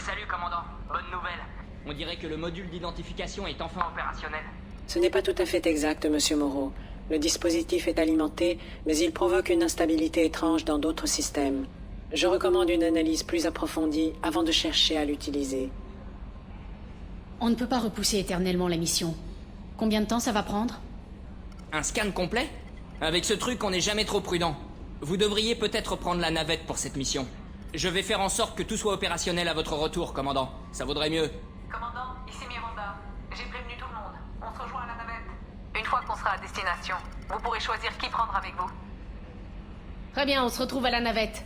Salut, commandant. Bonne nouvelle. On dirait que le module d'identification est enfin opérationnel. Ce n'est pas tout à fait exact, Monsieur Moreau. Le dispositif est alimenté, mais il provoque une instabilité étrange dans d'autres systèmes. Je recommande une analyse plus approfondie avant de chercher à l'utiliser. On ne peut pas repousser éternellement la mission. Combien de temps ça va prendre? Un scan complet? Avec ce truc, on n'est jamais trop prudent. Vous devriez peut-être prendre la navette pour cette mission. Je vais faire en sorte que tout soit opérationnel à votre retour, commandant. Ça vaudrait mieux. Commandant, ici Miranda. J'ai prévenu tout le monde. On se rejoint à la navette. Une fois qu'on sera à destination, vous pourrez choisir qui prendre avec vous. Très bien, on se retrouve à la navette.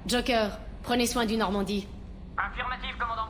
Joker, prenez soin du Normandie. Affirmative, commandant.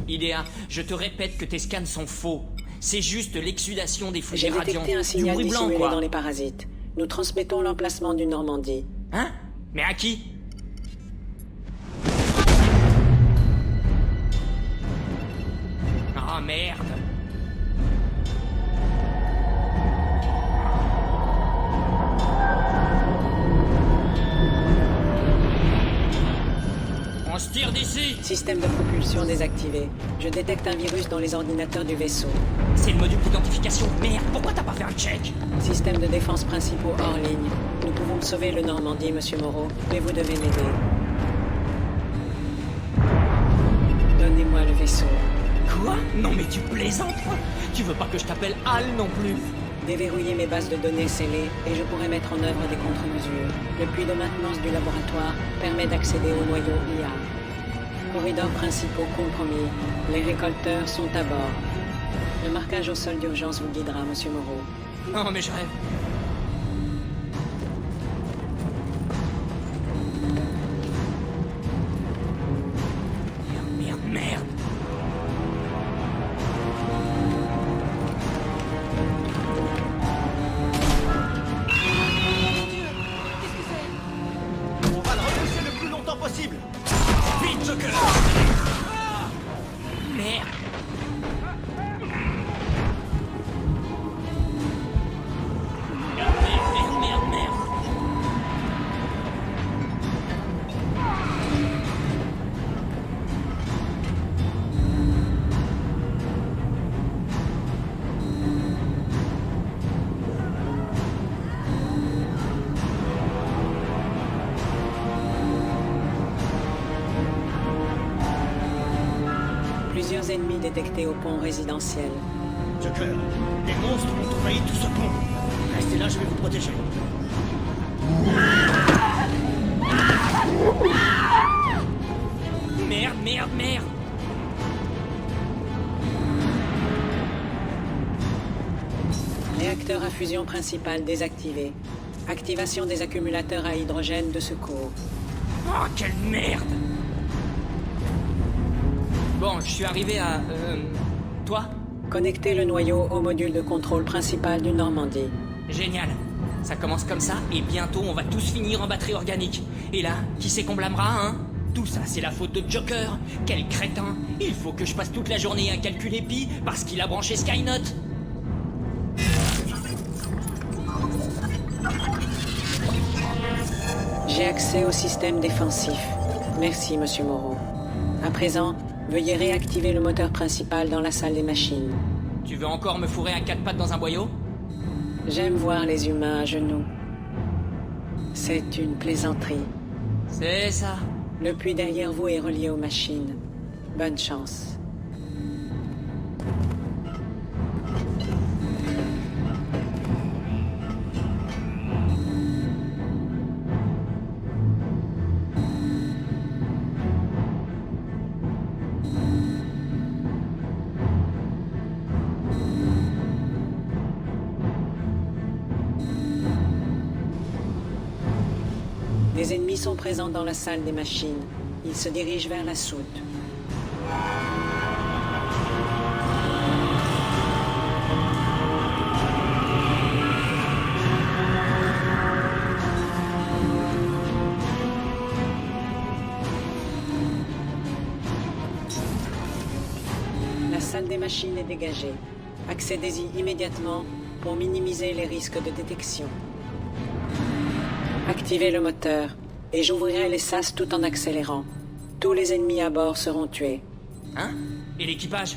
Idea, je te répète que tes scans sont faux. C'est juste l'exsudation des fluides J'ai radiants. détecté un Du signal bruit blanc, dissimulé quoi. dans les parasites. Nous transmettons l'emplacement du Normandie. Hein? Mais à qui? Ah merde! On se tire d'ici! Système de propulsion désactivé. Je détecte un virus dans les ordinateurs du vaisseau. C'est le module d'identification. Merde, pourquoi t'as pas fait un check? Système de défense principaux hors ligne. Nous pouvons sauver le Normandie, Monsieur Moreau, mais vous devez m'aider. Donnez-moi le vaisseau. Quoi? Non mais tu plaisantes? Tu veux pas que je t'appelle Al non plus? Déverrouillez mes bases de données scellées et je pourrai mettre en œuvre des contre-mesures. Le puits de maintenance du laboratoire permet d'accéder au noyau IA. Corridors principaux compromis. Les récolteurs sont à bord. Le marquage au sol d'urgence vous guidera, Monsieur Moreau. Non mais je rêve. Merde, merde, merde. On va le repousser le plus longtemps possible. Vite, Joker! Merde! Merde, merde, merde, merde! Plusieurs ennemis détectés au pont résidentiel. Joker, des monstres ont envahi tout ce pont. Restez là, je vais vous protéger. Merde, merde, merde! Réacteur à fusion principal désactivé. Activation des accumulateurs à hydrogène de secours. Oh, quelle merde! Bon, je suis arrivé à... Toi? Connectez le noyau au module de contrôle principal du Normandie. Génial. Ça commence comme ça, et bientôt on va tous finir en batterie organique. Et là, qui c'est qu'on blâmera, hein? Tout ça, c'est la faute de Joker. Quel crétin! Il faut que je passe toute la journée à calculer pi parce qu'il a branché Skynote. J'ai accès au système défensif. Merci, Monsieur Moreau. À présent, veuillez réactiver le moteur principal dans la salle des machines. Tu veux encore me fourrer à quatre pattes dans un boyau? J'aime voir les humains à genoux. C'est une plaisanterie. C'est ça. Le puits derrière vous est relié aux machines. Bonne chance. Les ennemis sont présents dans la salle des machines. Ils se dirigent vers la soute. La salle des machines est dégagée. Accédez-y immédiatement pour minimiser les risques de détection. Activez le moteur et j'ouvrirai les sas tout en accélérant. Tous les ennemis à bord seront tués. Hein? Et l'équipage?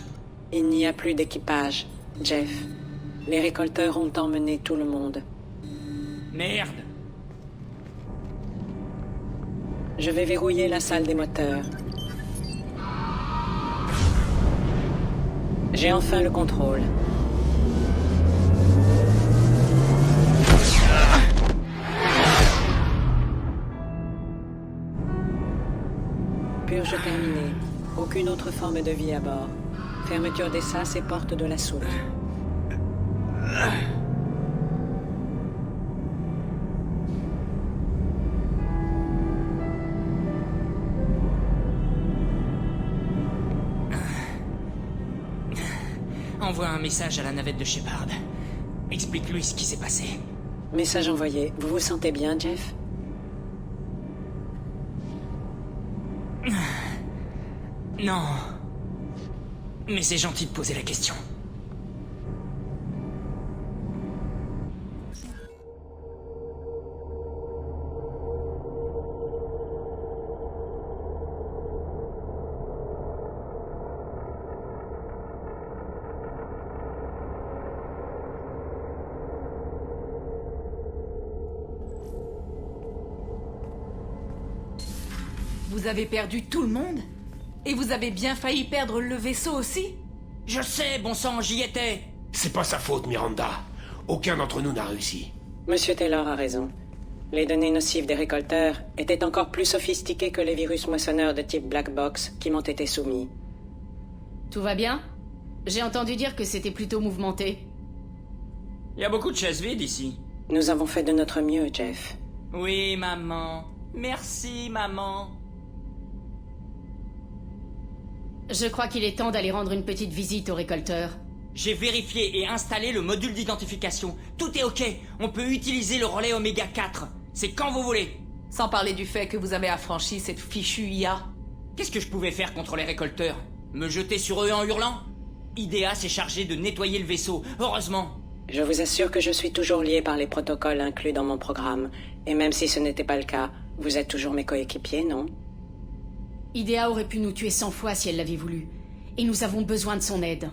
Il n'y a plus d'équipage, Jeff. Les récolteurs ont emmené tout le monde. Merde! Je vais verrouiller la salle des moteurs. J'ai enfin le contrôle. Purge terminée. Aucune autre forme de vie à bord. Fermeture des sas et porte de la soute. Envoie un message à la navette de Shepard. Explique-lui ce qui s'est passé. Message envoyé. Vous vous sentez bien, Jeff? Non. Mais c'est gentil de poser la question. Vous avez perdu tout le monde? Et vous avez bien failli perdre le vaisseau aussi? Je sais, bon sang, j'y étais. C'est pas sa faute, Miranda. Aucun d'entre nous n'a réussi. Monsieur Taylor a raison. Les données nocives des récolteurs étaient encore plus sophistiquées que les virus moissonneurs de type Black Box qui m'ont été soumis. Tout va bien? J'ai entendu dire que c'était plutôt mouvementé. Il y a beaucoup de chaises vides ici. Nous avons fait de notre mieux, Jeff. Oui, maman. Merci, maman. Je crois qu'il est temps d'aller rendre une petite visite au récolteur. J'ai vérifié et installé le module d'identification. Tout est ok. On peut utiliser le relais Oméga 4. C'est quand vous voulez. Sans parler du fait que vous avez affranchi cette fichue IA. Qu'est-ce que je pouvais faire contre les récolteurs? Me jeter sur eux en hurlant? IDEA s'est chargé de nettoyer le vaisseau. Heureusement. Je vous assure que je suis toujours lié par les protocoles inclus dans mon programme. Et même si ce n'était pas le cas, vous êtes toujours mes coéquipiers, non? IDEA aurait pu nous tuer 100 fois si elle l'avait voulu. Et nous avons besoin de son aide.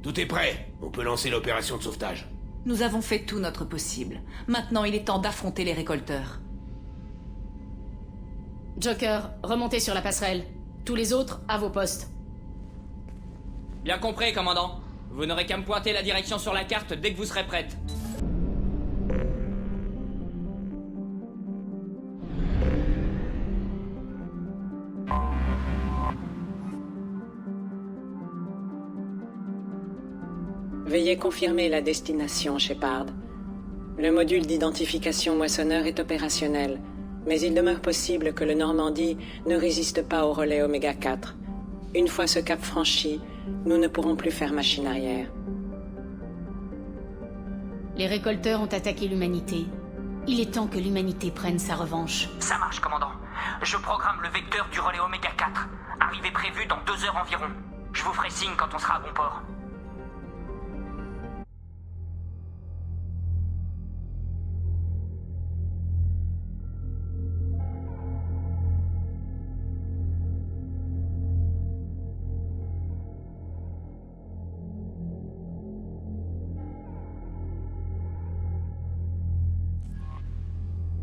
Tout est prêt. On peut lancer l'opération de sauvetage. Nous avons fait tout notre possible. Maintenant, il est temps d'affronter les récolteurs. Joker, remontez sur la passerelle. Tous les autres, à vos postes. Bien compris, commandant. Vous n'aurez qu'à me pointer la direction sur la carte dès que vous serez prête. Veuillez confirmer la destination, Shepard. Le module d'identification moissonneur est opérationnel, mais il demeure possible que le Normandie ne résiste pas au relais Oméga 4. Une fois ce cap franchi, nous ne pourrons plus faire machine arrière. Les récolteurs ont attaqué l'humanité. Il est temps que l'humanité prenne sa revanche. Ça marche, commandant. Je programme le vecteur du relais Oméga 4. Arrivée prévue dans 2 heures environ. Je vous ferai signe quand on sera à bon port.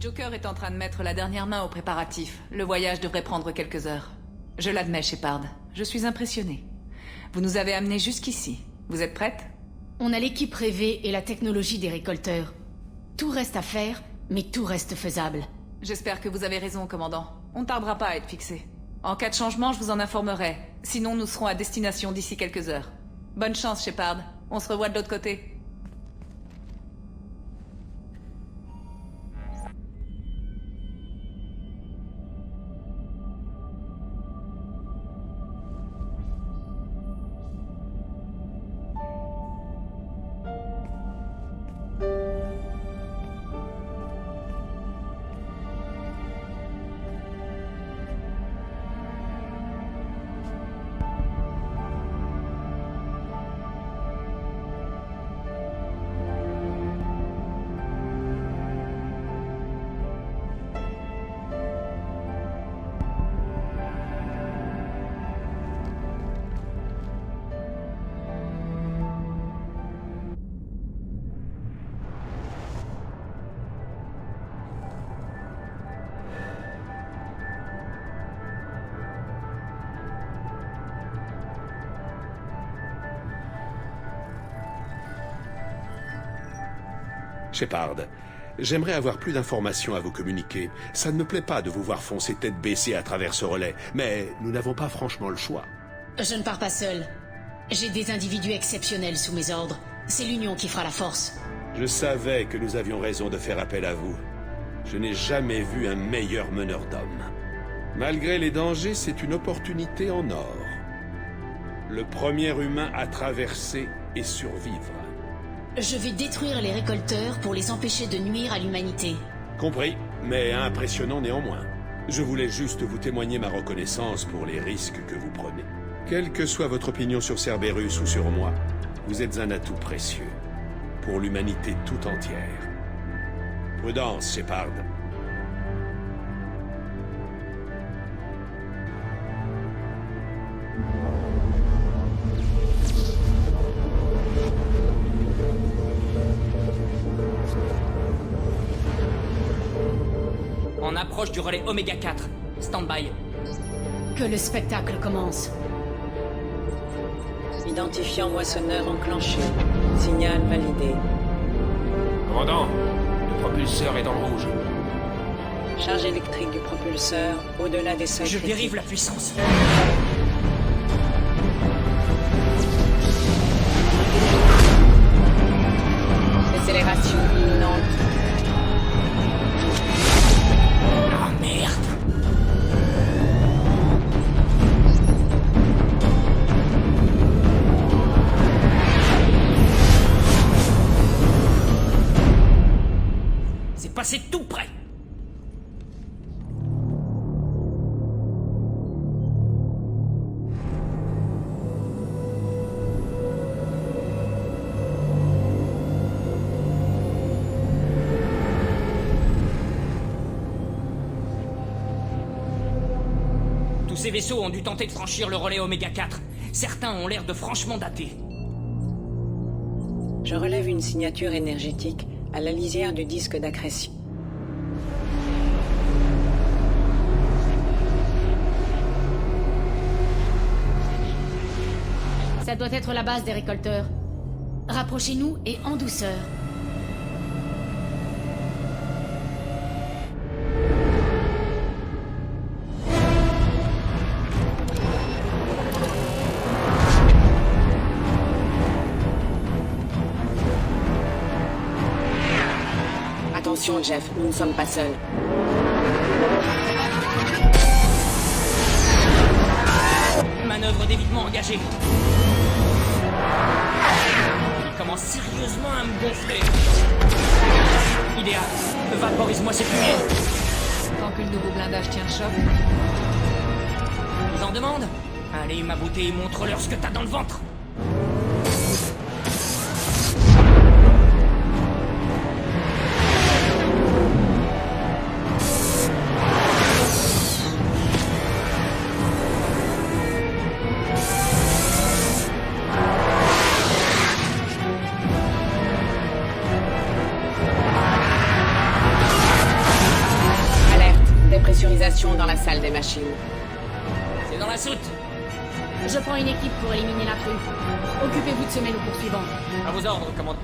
Joker est en train de mettre la dernière main aux préparatifs. Le voyage devrait prendre quelques heures. Je l'admets, Shepard. Je suis impressionné. Vous nous avez amenés jusqu'ici. Vous êtes prête? On a l'équipe rêvée et la technologie des récolteurs. Tout reste à faire, mais tout reste faisable. J'espère que vous avez raison, commandant. On ne tardera pas à être fixé. En cas de changement, je vous en informerai. Sinon, nous serons à destination d'ici quelques heures. Bonne chance, Shepard. On se revoit de l'autre côté. Shepard, j'aimerais avoir plus d'informations à vous communiquer. Ça ne me plaît pas de vous voir foncer tête baissée à travers ce relais, mais nous n'avons pas franchement le choix. Je ne pars pas seul. J'ai des individus exceptionnels sous mes ordres. C'est l'Union qui fera la force. Je savais que nous avions raison de faire appel à vous. Je n'ai jamais vu un meilleur meneur d'hommes. Malgré les dangers, c'est une opportunité en or. Le premier humain à traverser et survivre. Je vais détruire les récolteurs pour les empêcher de nuire à l'humanité. Compris, mais impressionnant néanmoins. Je voulais juste vous témoigner ma reconnaissance pour les risques que vous prenez. Quelle que soit votre opinion sur Cerberus ou sur moi, vous êtes un atout précieux. Pour l'humanité tout entière. Prudence, Shepard. On approche du relais Oméga 4. Stand-by. Que le spectacle commence. Identifiant moissonneur enclenché. Signal validé. Commandant, le propulseur est dans le rouge. Charge électrique du propulseur au-delà des seuils Je critiques. dérive la puissance. Décélération imminente. Ah merde. C'est passé tout près. Tous ces vaisseaux ont dû tenter de franchir le relais Oméga 4. Certains ont l'air de franchement datés. Je relève une signature énergétique à la lisière du disque d'accrétion. Ça doit être la base des récolteurs. Rapprochez-nous et en douceur. Attention, Jeff, nous ne sommes pas seuls. Manœuvre d'évitement engagée. Il commence sérieusement à me gonfler. Idéa, vaporise-moi ces fumées. Tant que le nouveau blindage tient choc, Ils en demandent? Allez, ma beauté, montre-leur ce que t'as dans le ventre. Alerte, dépressurisation dans la salle des machines. C'est dans la soute. Je prends une équipe pour éliminer l'intrus. Occupez-vous de semer nos poursuivants. À vos ordres, commandant.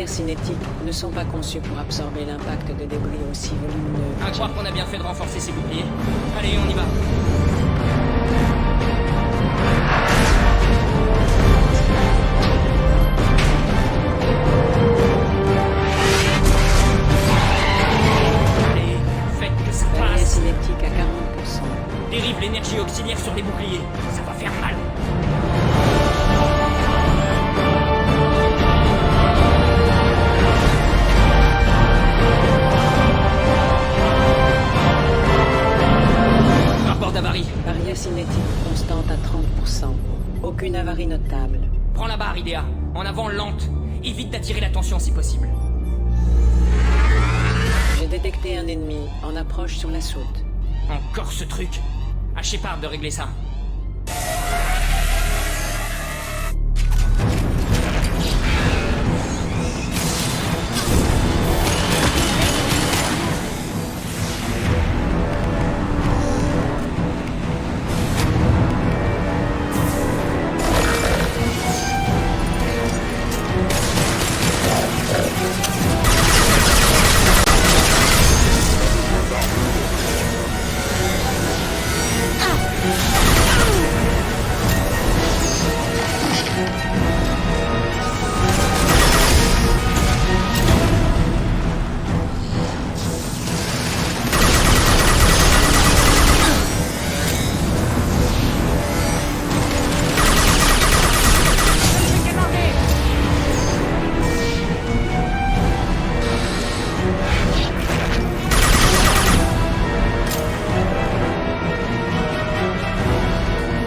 barrières cinétiques ne sont pas conçues pour absorber l'impact de débris aussi volumineux. À croire qu'on a bien fait de renforcer ces boucliers. Allez, on y va. Allez, faites que ça Barrière passe. cinétique à 40%. Dérive l'énergie auxiliaire sur les boucliers. Ça va faire mal. Rapport d'avarie. Barrière cinétique constante à 30%. Aucune avarie notable. Prends la barre, Idea. En avant, lente. Évite d'attirer l'attention si possible. J'ai détecté un ennemi en approche sur la soute. Encore ce truc. À Shepard de régler ça.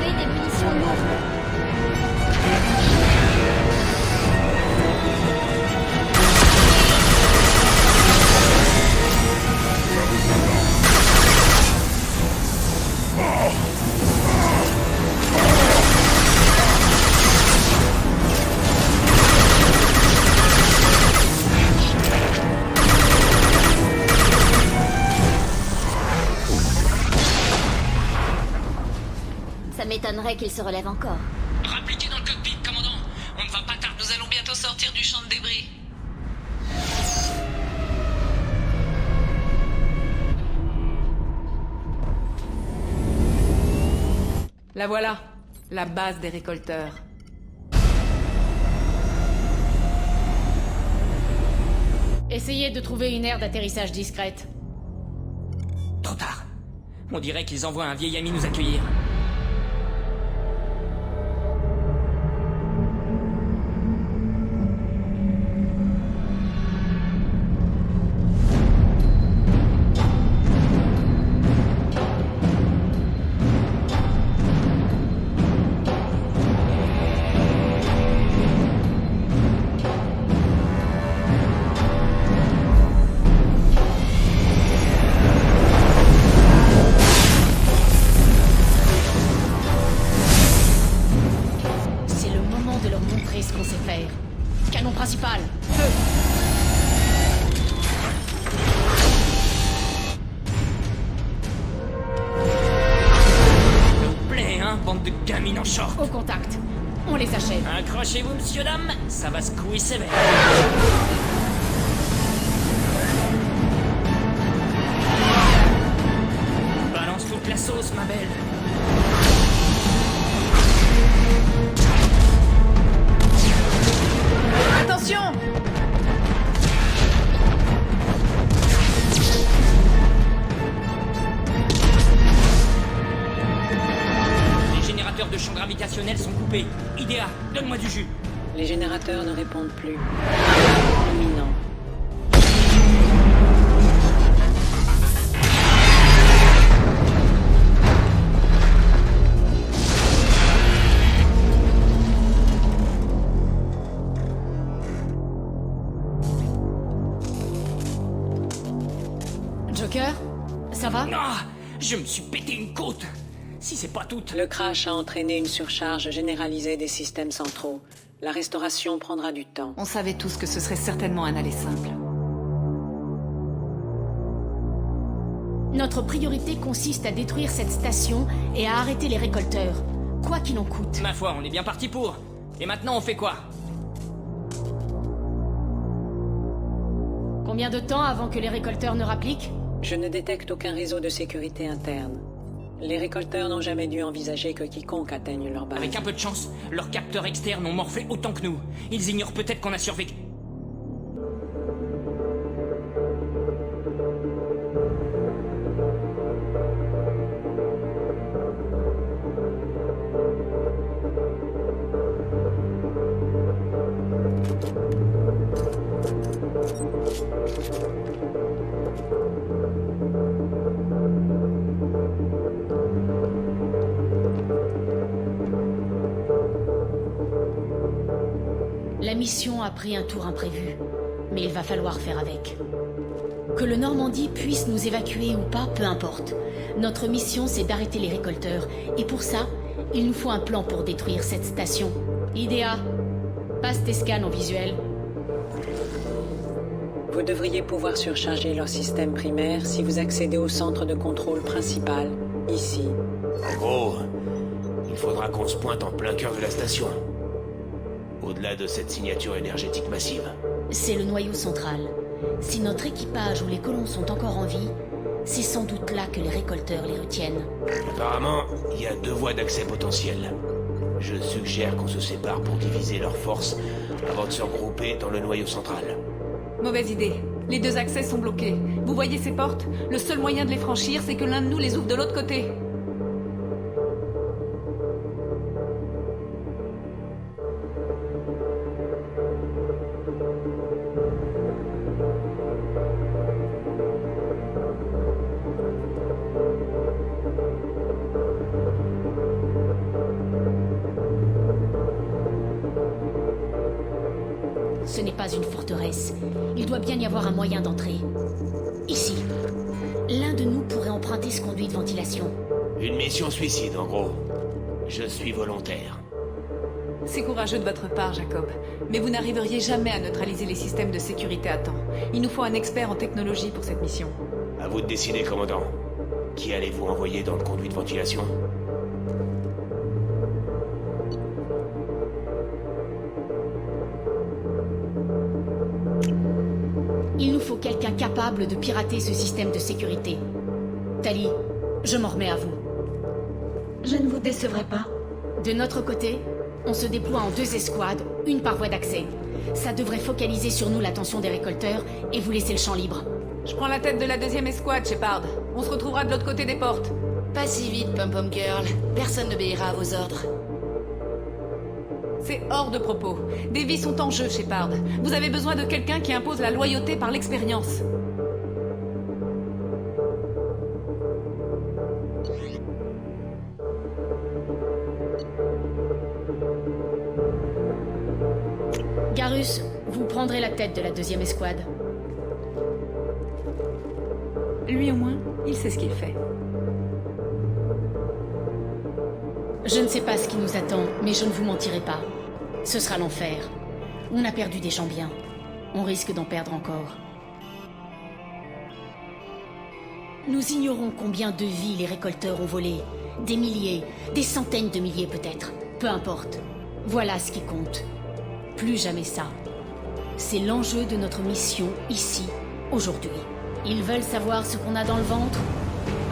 Des munitions lourdes. Ça m'étonnerait qu'il se relève encore. Rappliquez dans le cockpit, commandant. On ne va pas tarder. Nous allons bientôt sortir du champ de débris. La voilà, la base des récolteurs. Essayez de trouver une aire d'atterrissage discrète. Trop tard. On dirait qu'ils envoient un vieil ami nous accueillir. C'est le moment de leur montrer ce qu'on sait faire. Canon principal, feu! Ça vous plaît, hein, bande de gamines en short? Au contact. On les achève. Accrochez-vous, monsieur, dame. Ça va secouer sévère. Balance toute la sauce, ma belle. Attention! Les générateurs de champ gravitationnel sont coupés. Idea, donne-moi du jus. Les générateurs ne répondent plus. Imminent. Joker? Ça va? Ah, je me suis pété une côte. Si c'est pas toute. Le crash a entraîné une surcharge généralisée des systèmes centraux. La restauration prendra du temps. On savait tous que ce serait certainement un aller simple. Notre priorité consiste à détruire cette station et à arrêter les récolteurs, quoi qu'il en coûte. Ma foi, on est bien parti pour. Et maintenant, on fait quoi? Combien de temps avant que les récolteurs ne rappliquent? Je ne détecte aucun réseau de sécurité interne. Les récolteurs n'ont jamais dû envisager que quiconque atteigne leur base. Avec un peu de chance, leurs capteurs externes ont morflé autant que nous. Ils ignorent peut-être qu'on a survécu. La mission a pris un tour imprévu, mais il va falloir faire avec. Que le Normandie puisse nous évacuer ou pas, peu importe. Notre mission, c'est d'arrêter les récolteurs, et pour ça, il nous faut un plan pour détruire cette station. Idea, passe tes scans au visuel. Vous devriez pouvoir surcharger leur système primaire si vous accédez au centre de contrôle principal, ici. En gros, il faudra qu'on se pointe en plein cœur de la station. Au-delà de cette signature énergétique massive. C'est le noyau central. Si notre équipage ou les colons sont encore en vie, c'est sans doute là que les récolteurs les retiennent. Apparemment, il y a 2 voies d'accès potentielles. Je suggère qu'on se sépare pour diviser leurs forces avant de se regrouper dans le noyau central. Mauvaise idée. Les 2 accès sont bloqués. Vous voyez ces portes? Le seul moyen de les franchir, c'est que l'un de nous les ouvre de l'autre côté. Ce n'est pas une forteresse. Il doit bien y avoir un moyen d'entrer. Ici. L'un de nous pourrait emprunter ce conduit de ventilation. Une mission suicide, en gros. Je suis volontaire. C'est courageux de votre part, Jacob. Mais vous n'arriveriez jamais à neutraliser les systèmes de sécurité à temps. Il nous faut un expert en technologie pour cette mission. À vous de décider, commandant. Qui allez-vous envoyer dans le conduit de ventilation? Il nous faut quelqu'un capable de pirater ce système de sécurité. Tali, je m'en remets à vous. Je ne vous décevrai pas. De notre côté, on se déploie en 2 escouades, une par voie d'accès. Ça devrait focaliser sur nous l'attention des récolteurs et vous laisser le champ libre. Je prends la tête de la 2e escouade, Shepard. On se retrouvera de l'autre côté des portes. Pas si vite, Pom-Pom Girl. Personne n'obéira à vos ordres. C'est hors de propos. Des vies sont en jeu, Shepard. Vous avez besoin de quelqu'un qui impose la loyauté par l'expérience. Garrus, vous prendrez la tête de la 2e escouade. Lui au moins, il sait ce qu'il fait. Je ne sais pas ce qui nous attend, mais je ne vous mentirai pas. Ce sera l'enfer. On a perdu des gens bien. On risque d'en perdre encore. Nous ignorons combien de vies les récolteurs ont volé. Des milliers, des centaines de milliers peut-être. Peu importe. Voilà ce qui compte. Plus jamais ça. C'est l'enjeu de notre mission ici, aujourd'hui. Ils veulent savoir ce qu'on a dans le ventre?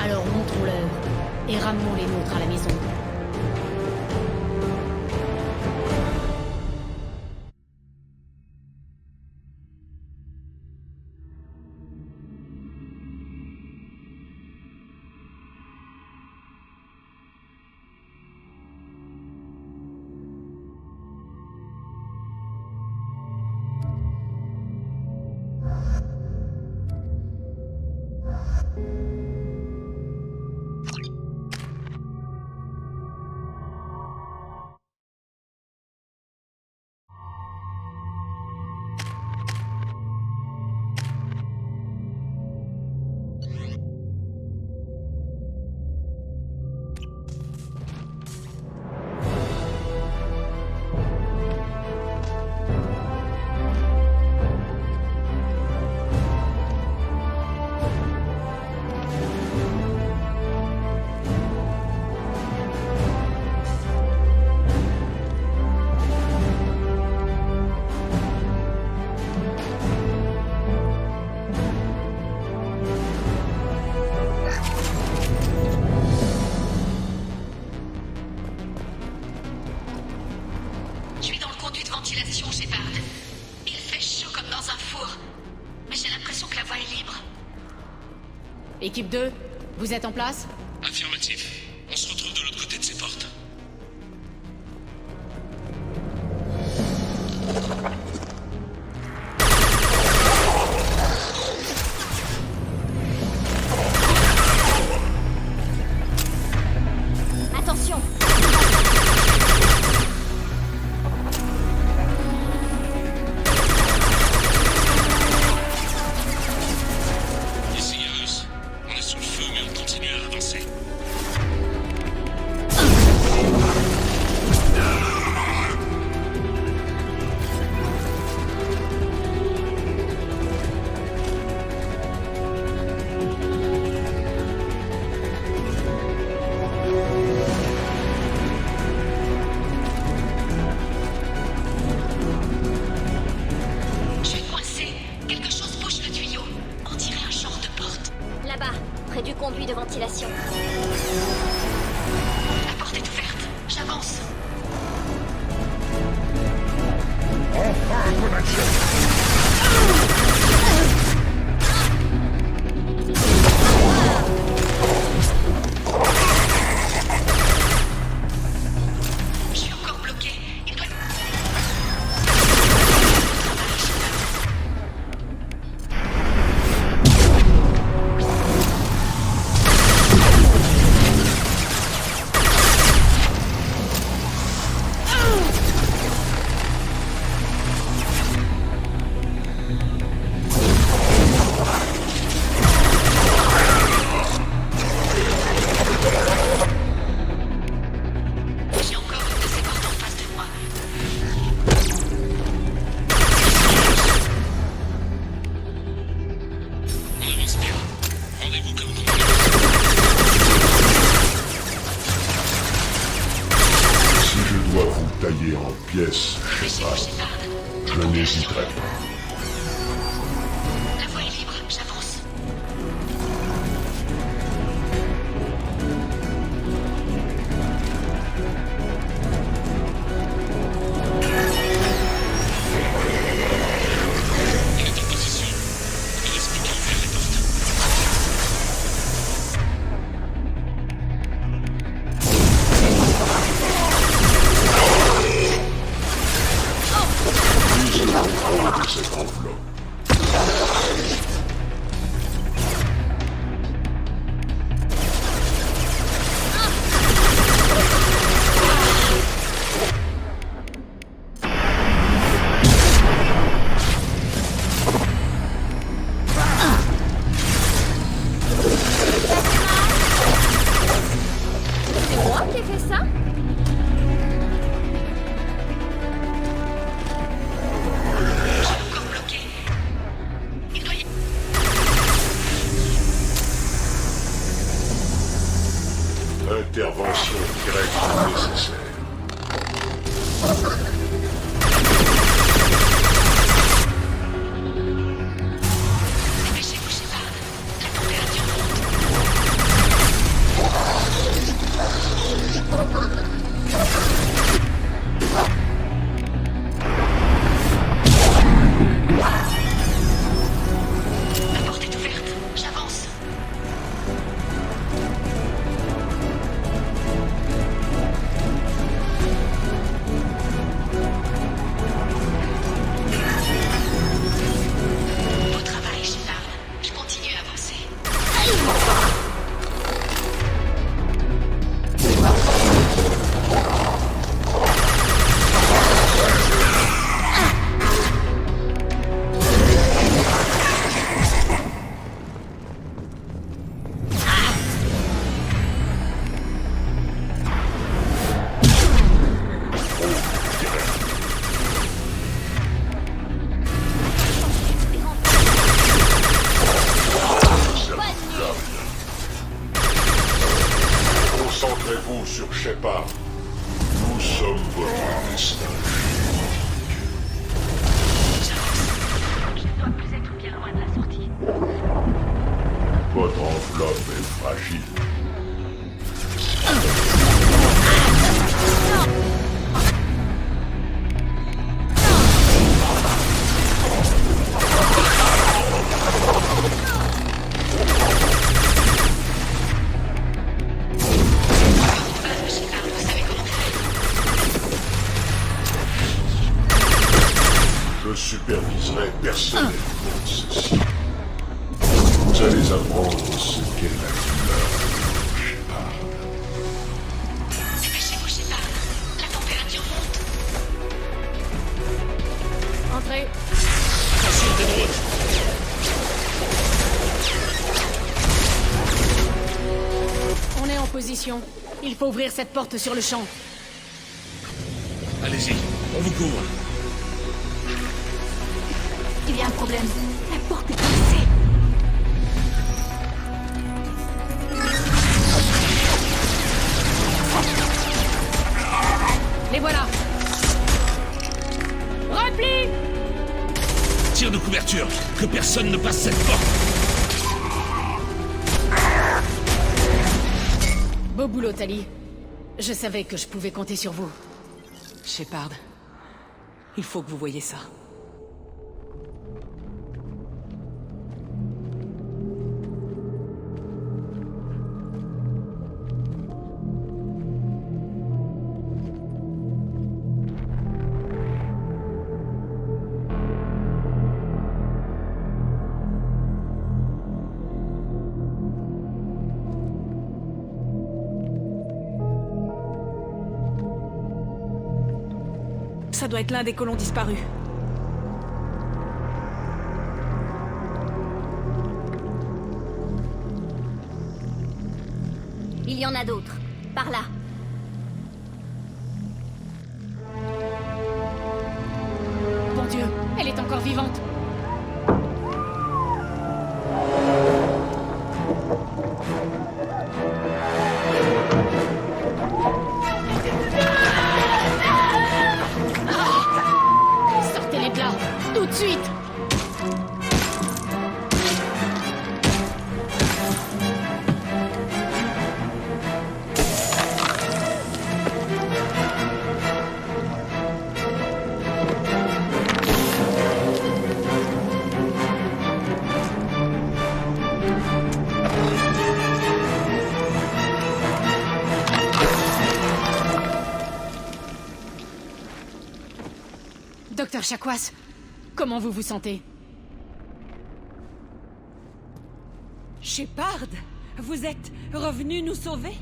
Alors montrons-leur et ramenons les nôtres à la maison. conduit de ventilation, Shepard. Il fait chaud comme dans un four. Mais j'ai l'impression que la voie est libre. Équipe 2, vous êtes en place? Affirmatif. On se retrouve de l'autre côté de ces portes. Attention! Ici Garus. On est sous le feu, mais on continue à avancer. Je suis coincée. Quelque chose bouge le tuyau. On dirait un genre de porte. Là-bas, près du conduit de ventilation. La porte est ouverte. J'avance. Je suis encore bloquée. Il doit... J'ai encore une de ces portes en face de moi. On avance bien. Rendez-vous comme convenu. Si je dois vous tailler en pièces, Dépêchez-vous, Shepard, Shepard. je n'hésiterai pas. La voie est libre. J'avance. On est en position. Il ne reste plus qu'à ouvrir les portes. Plus le contrôle de cette enveloppe. C'est moi qui ai fait ça? Je suis encore bloquée. Il doit y... Intervention directe nécessaire. Dépêchez-vous, Shepard. La température monte. La porte est ouverte. J'avance. Beau travail, Shepard. Je continue à avancer. Concentrez-vous sur Shepard. Nous sommes votre destin. Je ne dois plus être bien loin de la sortie. Votre enveloppe est fragile. Je superviserai personnellement ceci. Vous allez apprendre ce qu'est la douleur. Dépêchez-vous, Shepard. La température monte. Entrez. Attention, des drones. On est en position. Il faut ouvrir cette porte sur le champ. Allez-y, on vous couvre. Il y a un problème. La porte est coincée. Les voilà. Repli! Tire de couverture, que personne ne passe cette porte. Beau boulot, Tali. Je savais que je pouvais compter sur vous. Shepard, il faut que vous voyiez ça. Ça doit être l'un des colons disparus. Il y en a d'autres. Par là. Bon Dieu, elle est encore vivante. Sortez-les de là, tout de suite. Docteur Chakwas, comment vous vous sentez? Shepard, vous êtes revenu nous sauver?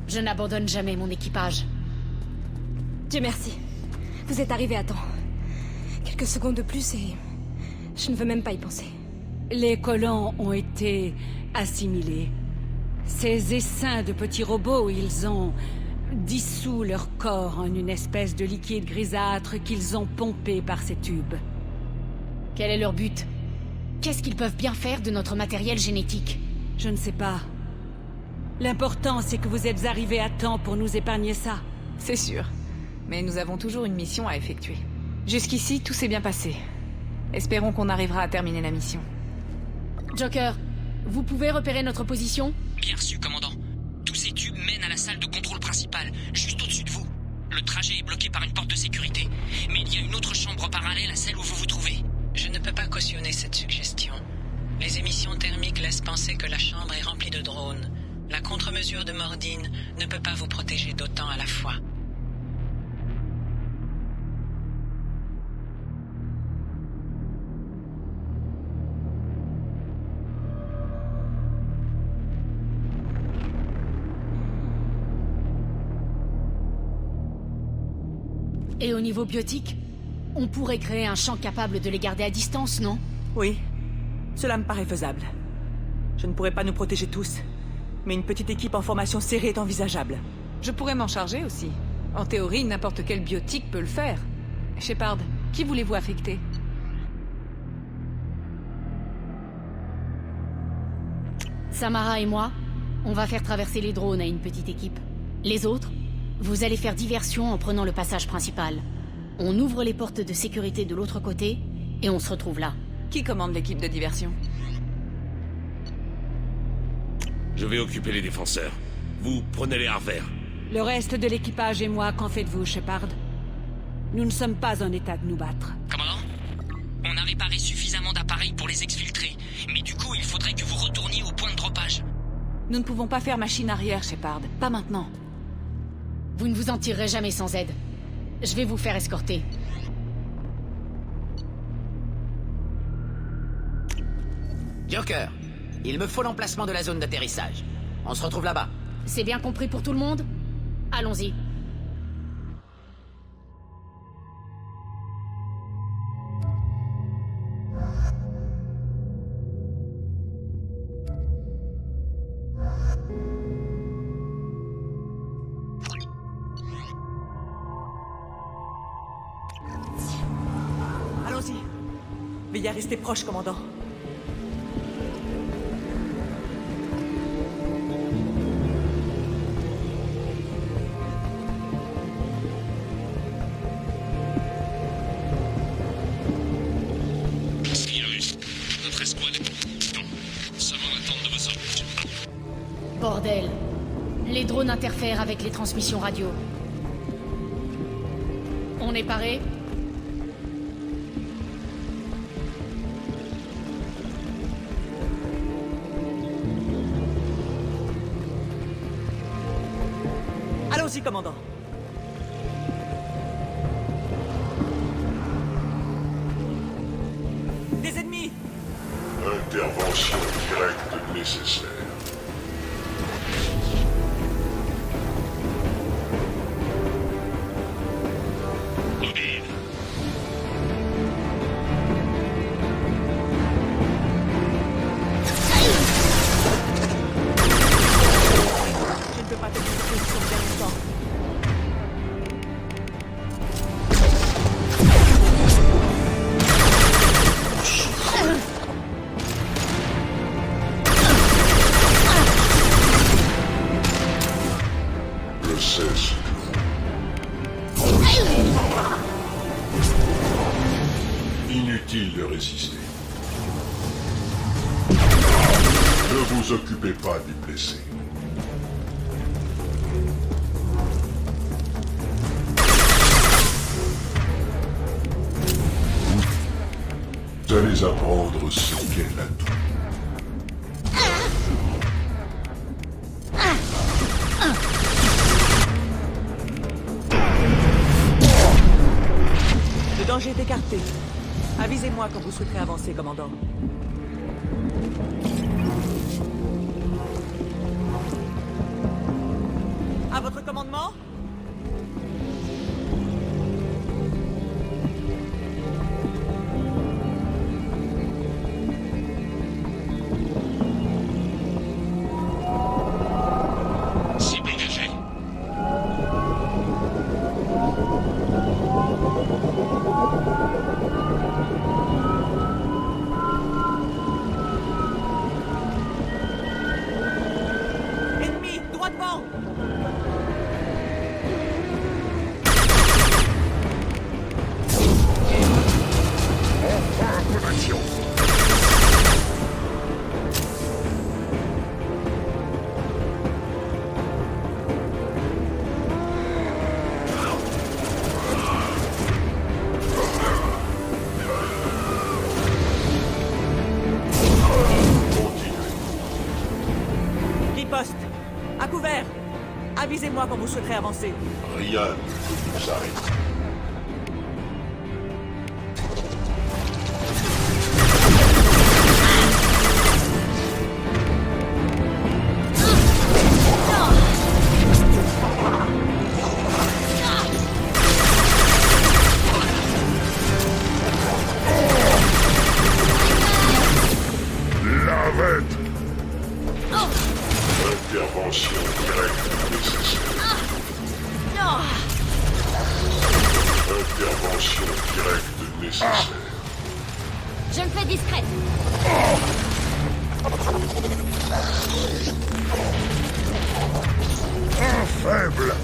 Je n'abandonne jamais mon équipage. Dieu merci. Vous êtes arrivé à temps. Quelques secondes de plus et... je ne veux même pas y penser. Les colons ont été assimilés. Ces essaims de petits robots, ils ont dissous leur corps en une espèce de liquide grisâtre qu'ils ont pompé par ces tubes. Quel est leur but? Qu'est-ce qu'ils peuvent bien faire de notre matériel génétique? Je ne sais pas. L'important, c'est que vous êtes arrivés à temps pour nous épargner ça. C'est sûr. Mais nous avons toujours une mission à effectuer. Jusqu'ici, tout s'est bien passé. Espérons qu'on arrivera à terminer la mission. Joker, vous pouvez repérer notre position? Bien reçu, commandant. Tous ces tubes mènent à la salle de contrôle principale, juste au-dessus de vous. Le trajet est bloqué par une porte de sécurité. Mais il y a une autre chambre parallèle à celle où vous vous trouvez. Je ne peux pas cautionner cette suggestion. Les émissions thermiques laissent penser que la chambre est remplie de drones. La contre-mesure de Mordine ne peut pas vous protéger d'autant à la fois. Et au niveau biotique, on pourrait créer un champ capable de les garder à distance, non? Oui, cela me paraît faisable. Je ne pourrais pas nous protéger tous, mais une petite équipe en formation serrée est envisageable. Je pourrais m'en charger aussi. En théorie, n'importe quel biotique peut le faire. Shepard, qui voulez-vous affecter? Samara et moi, on va faire traverser les drones à une petite équipe. Les autres, vous allez faire diversion en prenant le passage principal. On ouvre les portes de sécurité de l'autre côté, et on se retrouve là. Qui commande l'équipe de diversion? Je vais occuper les défenseurs. Vous prenez les Harvers. Le reste de l'équipage et moi, qu'en faites-vous, Shepard? Nous ne sommes pas en état de nous battre. Commandant, on a réparé suffisamment d'appareils pour les exfiltrer. Mais du coup, il faudrait que vous retourniez au point de droppage. Nous ne pouvons pas faire machine arrière, Shepard. Pas maintenant. Vous ne vous en tirerez jamais sans aide. Je vais vous faire escorter. Joker, il me faut l'emplacement de la zone d'atterrissage. On se retrouve là-bas. C'est bien compris pour tout le monde? Allons-y. Allons-y. Veillez à rester proche, commandant. Cyrus, notre escouade est en distance. Nous sommes en attente de vos ordres. Bordel. Les drones interfèrent avec les transmissions radio. On est paré? Allons-y, commandant. Des ennemis! Intervention directe nécessaire. Mobile. Je ne peux pas tenir cette position bien longtemps. Je sais ce que inutile de résister. Ne vous occupez pas du blessé. Vous allez apprendre ce qu'est l'atout. Le danger est écarté. Avisez-moi quand vous souhaiterez avancer, commandant. À votre commandement? Cible engagée. Ennemi, droit devant! Riposte! À couvert! Avisez-moi quand vous souhaiterez avancer. Rien ne peut nous arrêter. L'arrête! Intervention directe nécessaire. Intervention directe nécessaire. Je me fais discrète. Un faible!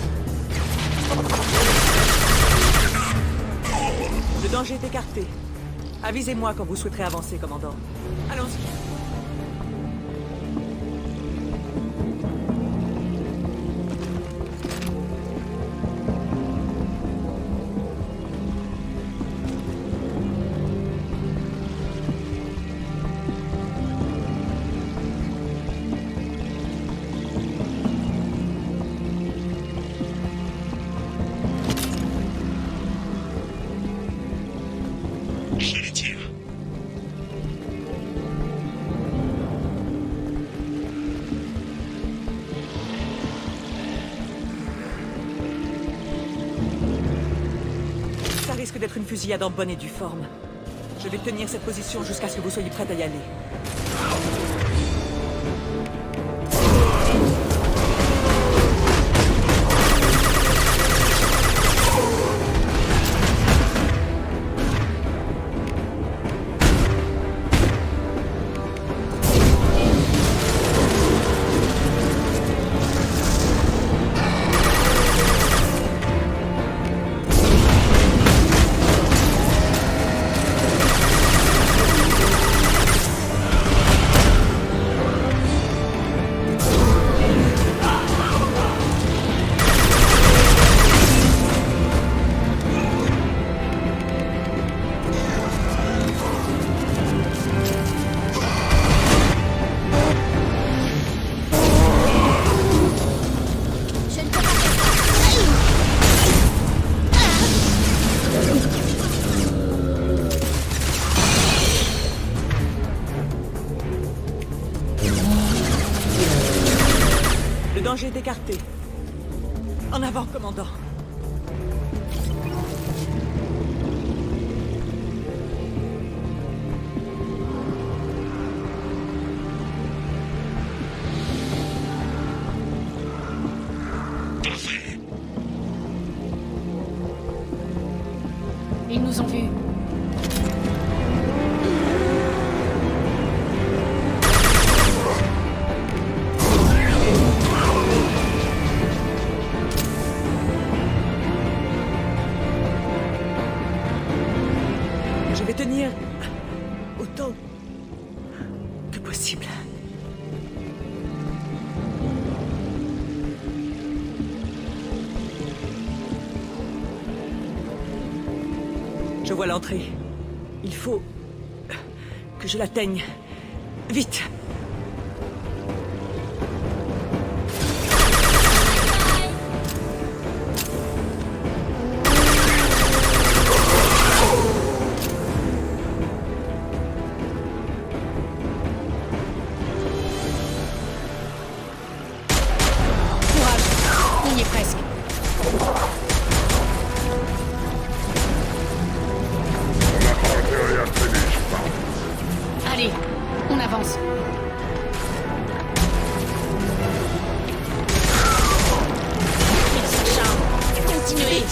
Le danger est écarté. Avisez-moi quand vous souhaiterez avancer, commandant. Allons-y. Je les tire. risque d'être une fusillade en bonne et due forme. Je vais tenir cette position jusqu'à ce que vous soyez prête à y aller. Le danger est écarté. En avant, commandant. Ils nous ont vus. Je vais tenir autant que possible. Je vois l'entrée. Il faut que je l'atteigne. Vite! On y est presque. Allez, on avance. Il s'acharne. Continuez.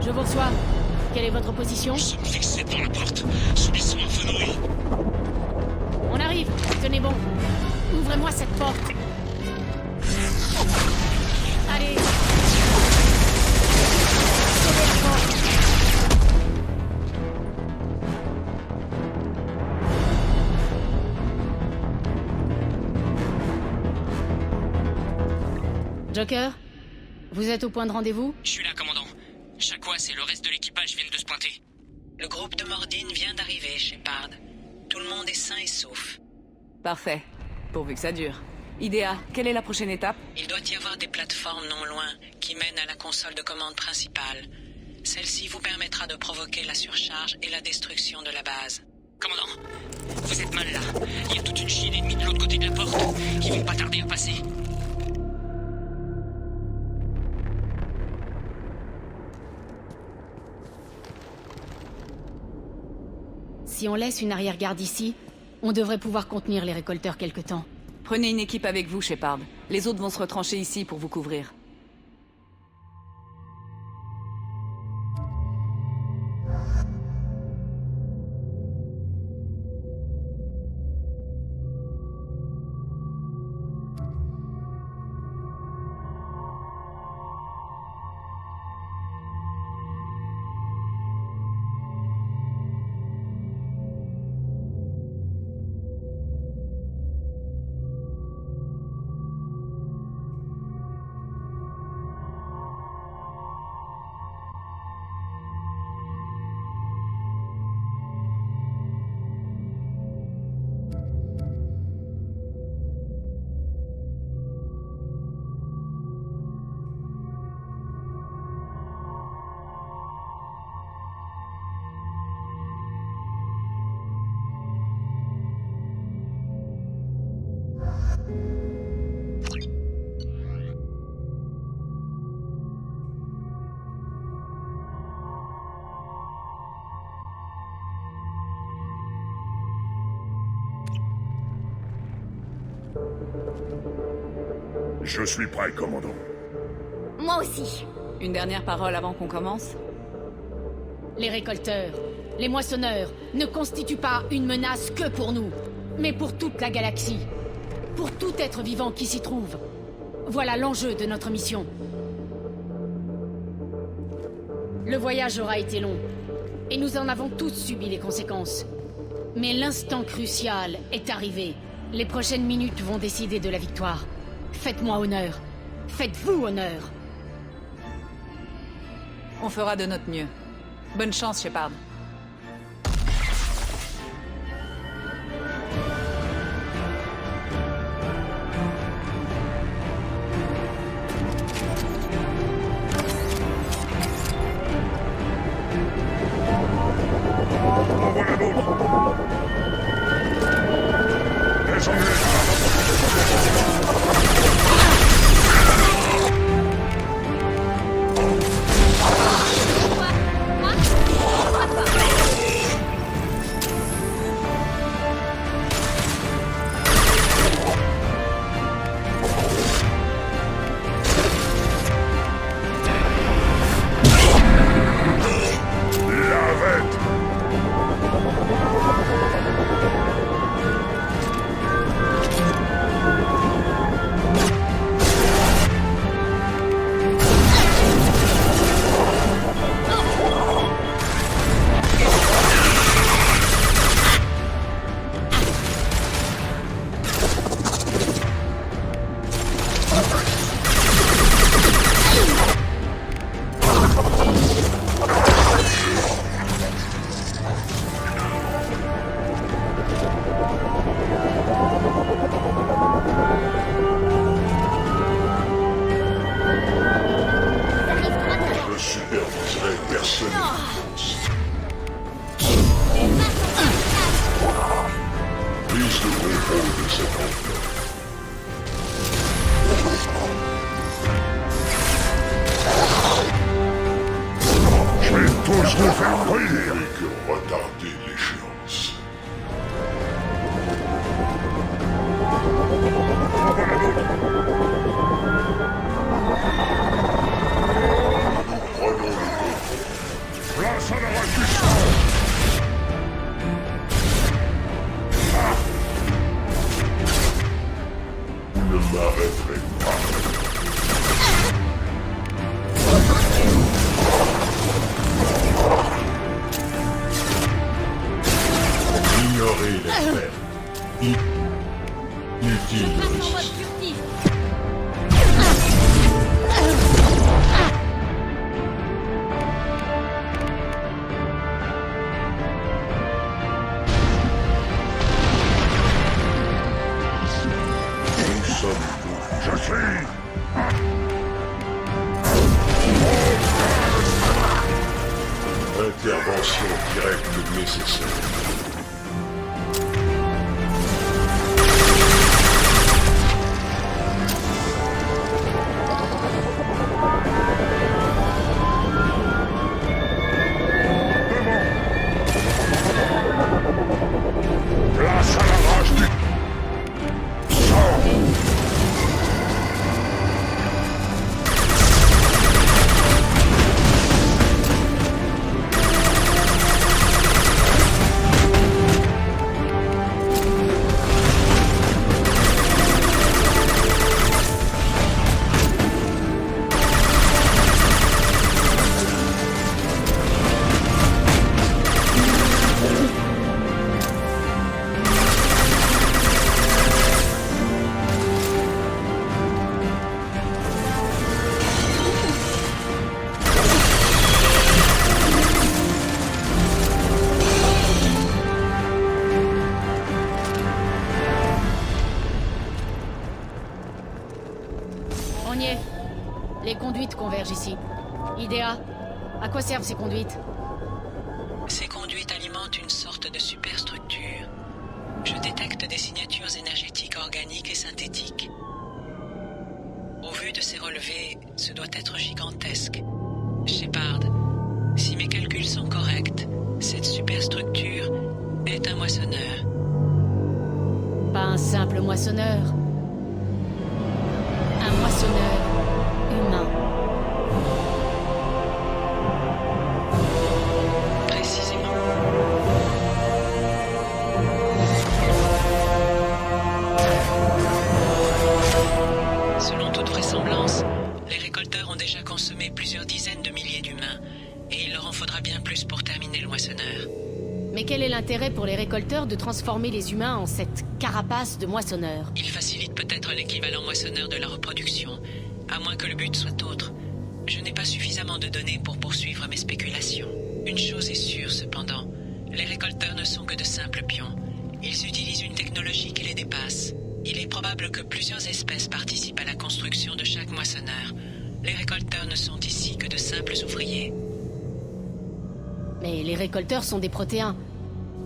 Je vous reçois. Quelle est votre position? Nous sommes fixés devant la porte. Subissons un feu nourri. On arrive. Tenez bon. Ouvrez-moi cette porte. Allez. Sauvez la porte. Joker, vous êtes au point de rendez-vous? Je suis là, commandant. Chakwas et le reste de l'équipage viennent de se pointer. Le groupe de Mordine vient d'arriver, Shepard. Tout le monde est sain et sauf. Parfait. Pourvu que ça dure. Idea, quelle est la prochaine étape? Il doit y avoir des plateformes non loin qui mènent à la console de commande principale. Celle-ci vous permettra de provoquer la surcharge et la destruction de la base. Commandant, vous êtes mal là. Il y a toute une chienne ennemie de l'autre côté de la porte qui vont pas tarder à passer. Si on laisse une arrière-garde ici, on devrait pouvoir contenir les récolteurs quelque temps. Prenez une équipe avec vous, Shepard. Les autres vont se retrancher ici pour vous couvrir. Je suis prêt, commandant. Moi aussi. Une dernière parole avant qu'on commence? Les récolteurs, les moissonneurs ne constituent pas une menace que pour nous, mais pour toute la galaxie. Pour tout être vivant qui s'y trouve. Voilà l'enjeu de notre mission. Le voyage aura été long, et nous en avons tous subi les conséquences. Mais l'instant crucial est arrivé. Les prochaines minutes vont décider de la victoire. Faites-moi honneur. Faites-vous honneur. On fera de notre mieux. Bonne chance, Shepard. Intervention directe nécessaire. Place à la rage du On y est. Les conduites convergent ici. Idea, à quoi servent ces conduites? Ces conduites alimentent une sorte de superstructure. Je détecte des signatures énergétiques organiques très synthétique. Au vu de ces relevés, ce doit être gigantesque. Shepard, si mes calculs sont corrects, cette superstructure est un moissonneur. Pas un simple moissonneur. Un moissonneur humain. Précisément. Selon toute vraisemblance, les récolteurs ont déjà consommé plusieurs dizaines de milliers d'humains, et il leur en faudra bien plus pour terminer le moissonneur. Mais quel est l'intérêt pour les récolteurs de transformer les humains en cette carapace de moissonneurs? Ils facilitent peut-être l'équivalent moissonneur de la reproduction, à moins que le but soit autre. Je n'ai pas suffisamment de données pour poursuivre mes spéculations. Une chose est sûre cependant, les récolteurs ne sont que de simples pions. Ils utilisent une technologie qui les dépasse. Il est probable que plusieurs espèces participent à la construction de chaque moissonneur. Les récolteurs ne sont ici que de simples ouvriers. Mais les récolteurs sont des protéins.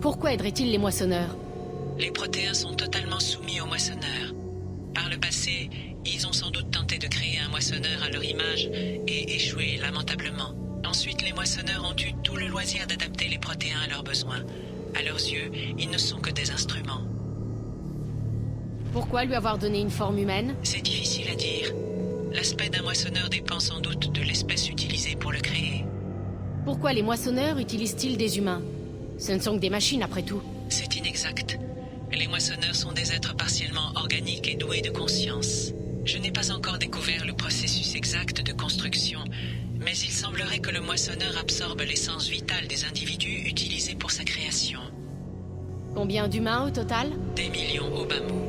Pourquoi aideraient-ils les moissonneurs? Les protéins sont totalement soumis aux moissonneurs. Par le passé, ils ont sans doute tenté de créer un moissonneur à leur image et échoué lamentablement. Ensuite, les moissonneurs ont eu tout le loisir d'adapter les protéins à leurs besoins. À leurs yeux, ils ne sont que des instruments. Pourquoi lui avoir donné une forme humaine? C'est difficile à dire. L'aspect d'un moissonneur dépend sans doute de l'espèce utilisée pour le créer. Pourquoi les moissonneurs utilisent-ils des humains? Ce ne sont que des machines après tout. C'est inexact. Les moissonneurs sont des êtres partiellement organiques et doués de conscience. Je n'ai pas encore découvert le processus exact de construction, mais il semblerait que le moissonneur absorbe l'essence vitale des individus utilisés pour sa création. Combien d'humains au total? Des millions au bas mot.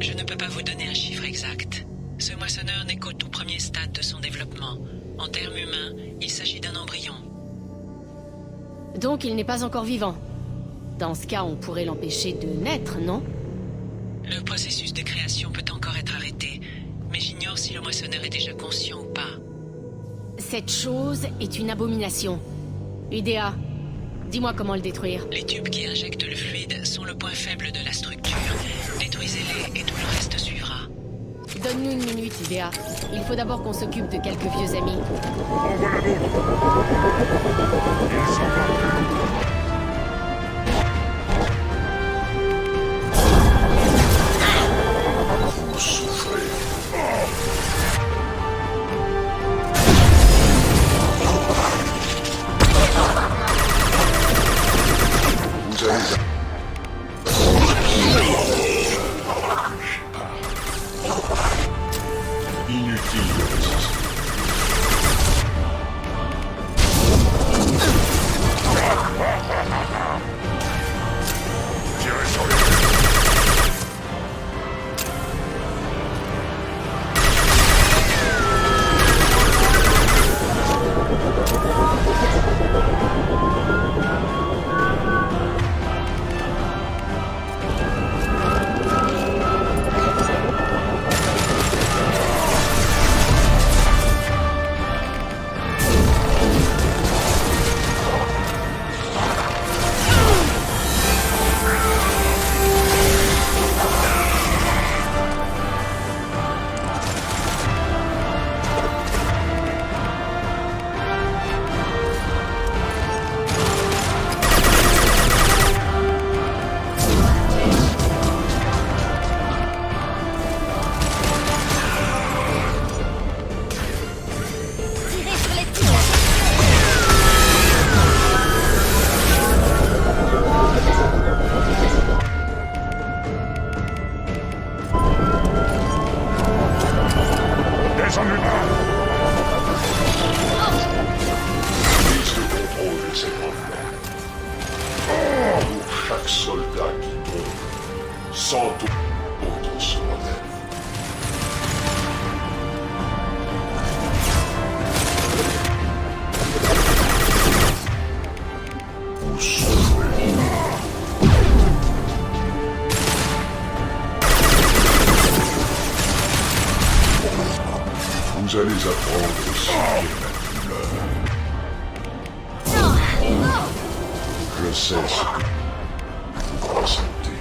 Je ne peux pas vous donner un chiffre exact. Ce moissonneur n'est qu'au tout premier stade de son développement. En termes humains, il s'agit d'un embryon. Donc il n'est pas encore vivant. Dans ce cas, on pourrait l'empêcher de naître, non? Le processus de création peut encore être arrêté, mais j'ignore si le moissonneur est déjà conscient ou pas. Cette chose est une abomination. Udea, dis-moi comment le détruire. Les tubes qui injectent le fluide sont le point faible de la structure. Détruisez-les et tout le reste suivra. Donne-nous une minute, Udea. Il faut d'abord qu'on s'occupe de quelques vieux amis. En voilà d'autres. Ils sont partis. Vous souffrez. Vous allez... Inutile de résister. Tirez sur les... Chaque soldat qui tombe, sans doute d'autres se relèvent. Vous souffrez. Vous allez apprendre ce qu'est la douleur. Je sais ce que vous ressentez.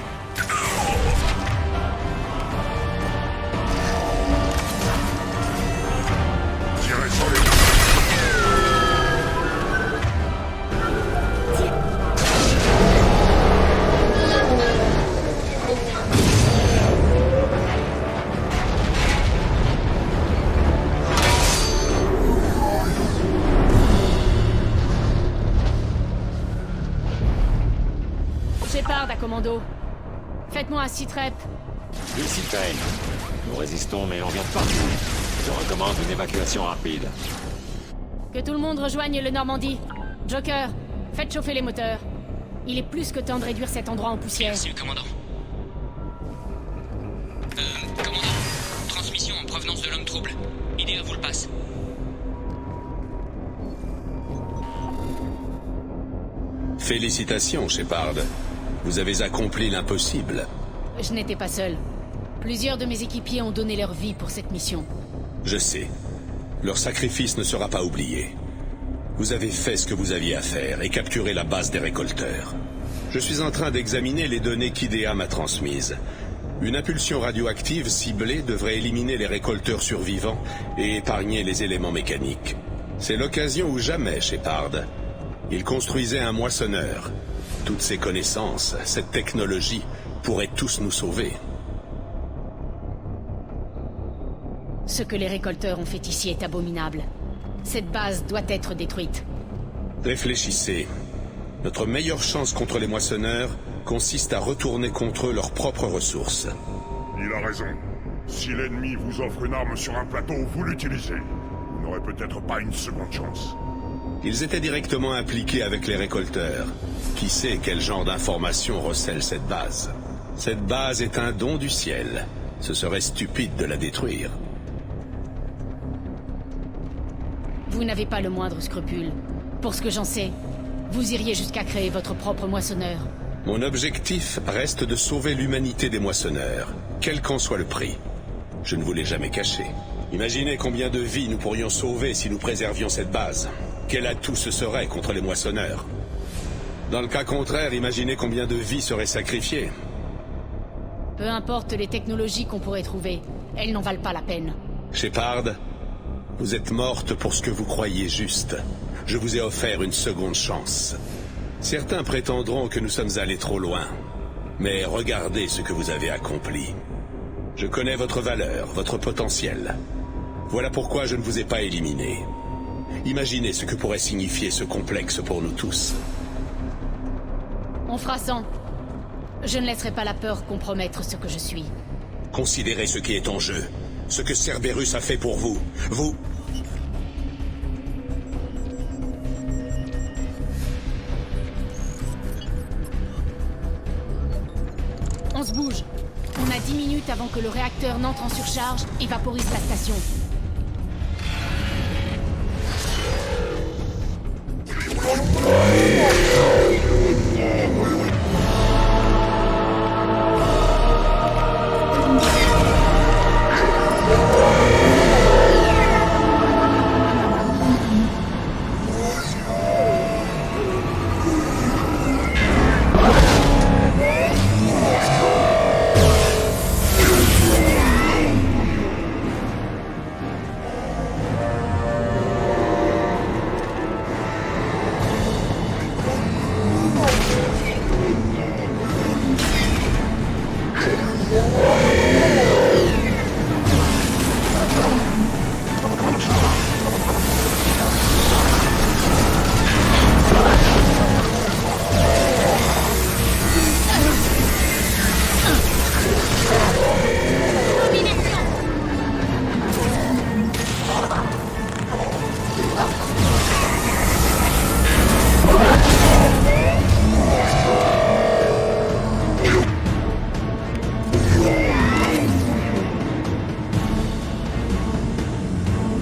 commando. Faites-moi un sit-rep. Ici Payne. Nous résistons, mais on vient de partout. Je recommande une évacuation rapide. Que tout le monde rejoigne le Normandie. Joker, faites chauffer les moteurs. Il est plus que temps de réduire cet endroit en poussière. Merci, commandant. Commandant, transmission en provenance de l'homme trouble. Idéa vous le passe. Félicitations, Shepard. Vous avez accompli l'impossible. Je n'étais pas seul. Plusieurs de mes équipiers ont donné leur vie pour cette mission. Je sais. Leur sacrifice ne sera pas oublié. Vous avez fait ce que vous aviez à faire et capturé la base des récolteurs. Je suis en train d'examiner les données qu'IDEA m'a transmises. Une impulsion radioactive ciblée devrait éliminer les récolteurs survivants et épargner les éléments mécaniques. C'est l'occasion ou jamais, Shepard. Il construisait un moissonneur. Toutes ces connaissances, cette technologie, pourraient tous nous sauver. Ce que les récolteurs ont fait ici est abominable. Cette base doit être détruite. Réfléchissez. Notre meilleure chance contre les moissonneurs consiste à retourner contre eux leurs propres ressources. Il a raison. Si l'ennemi vous offre une arme sur un plateau, vous l'utilisez. Vous n'aurez peut-être pas une seconde chance. Ils étaient directement impliqués avec les récolteurs. Qui sait quel genre d'informations recèle cette base? Cette base est un don du ciel. Ce serait stupide de la détruire. Vous n'avez pas le moindre scrupule. Pour ce que j'en sais, vous iriez jusqu'à créer votre propre moissonneur. Mon objectif reste de sauver l'humanité des moissonneurs, quel qu'en soit le prix. Je ne vous l'ai jamais caché. Imaginez combien de vies nous pourrions sauver si nous préservions cette base. Quel atout ce serait contre les moissonneurs? Dans le cas contraire, imaginez combien de vies seraient sacrifiées. Peu importe les technologies qu'on pourrait trouver, elles n'en valent pas la peine. Shepard, vous êtes morte pour ce que vous croyez juste. Je vous ai offert une seconde chance. Certains prétendront que nous sommes allés trop loin. Mais regardez ce que vous avez accompli. Je connais votre valeur, votre potentiel. Voilà pourquoi je ne vous ai pas éliminé. Imaginez ce que pourrait signifier ce complexe pour nous tous. On fera sans. Je ne laisserai pas la peur compromettre ce que je suis. Considérez ce qui est en jeu. Ce que Cerberus a fait pour vous. Vous... On se bouge. On a 10 minutes avant que le réacteur n'entre en surcharge et vaporise la station.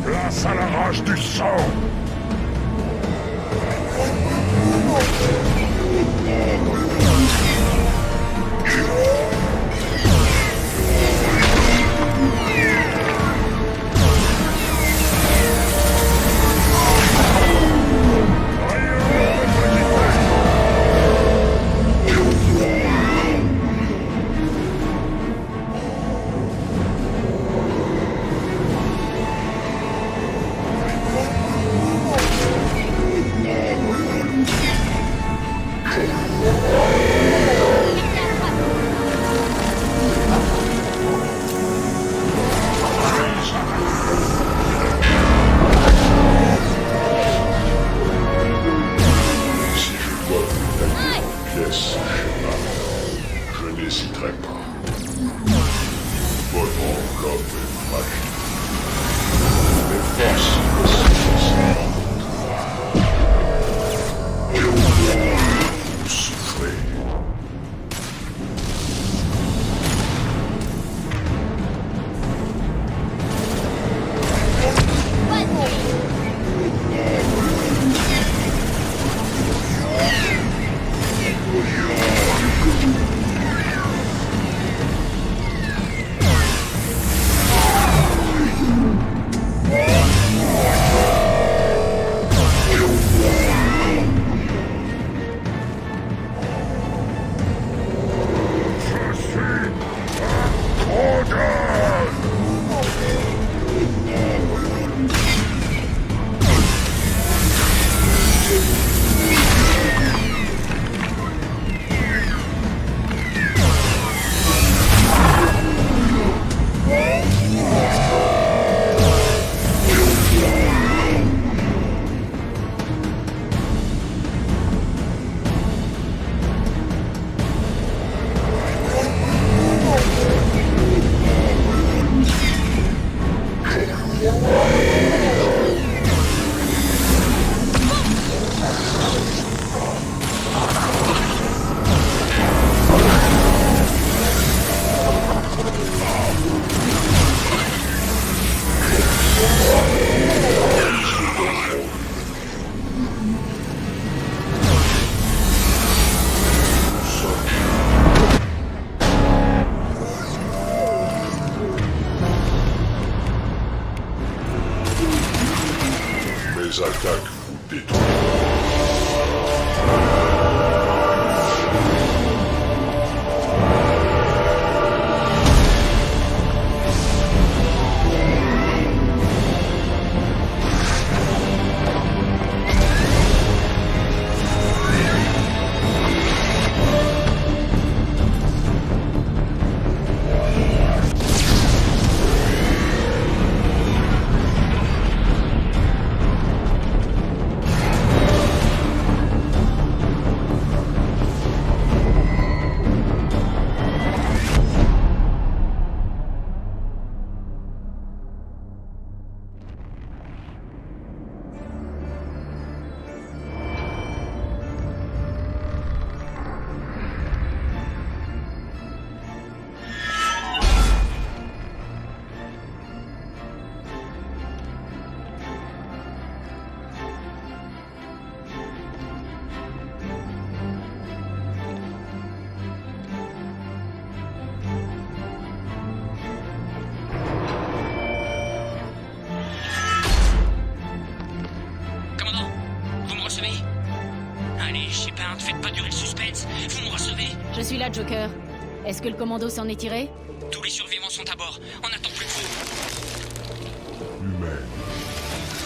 Place à la rage du sang! n'hésiterai pas. Votre enveloppe est fragile. Mais force de et au moins, vous souffrez. Les attaques vous détruisent. Allez, Shepard, faites pas durer le suspense. Vous me recevez? Je suis là, Joker. Est-ce que le commando s'en est tiré? Tous les survivants sont à bord. On n'attend plus que vous. Humaine,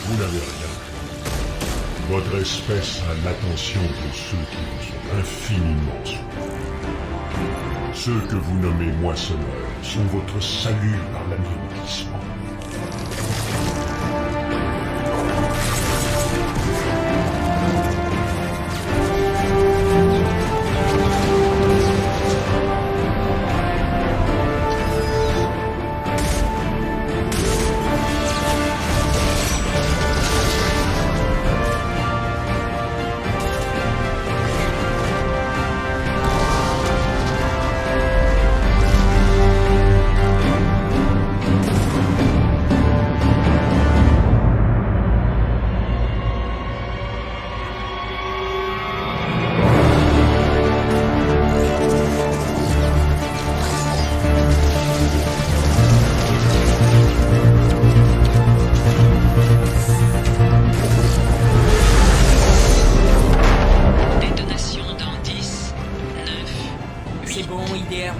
vous n'avez rien fait. Votre espèce a l'attention de ceux qui vous sont infiniment supérieurs. Ceux que vous nommez moissonneurs sont votre salut par l'anéantissement.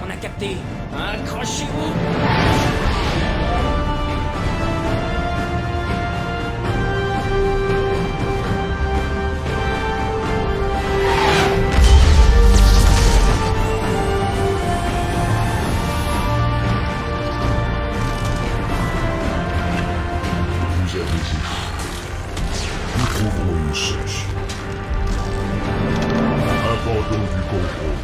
On a capté. Accrochez-vous. Vous avez dit. Nous trouverons une solution. Abandon du contrôle.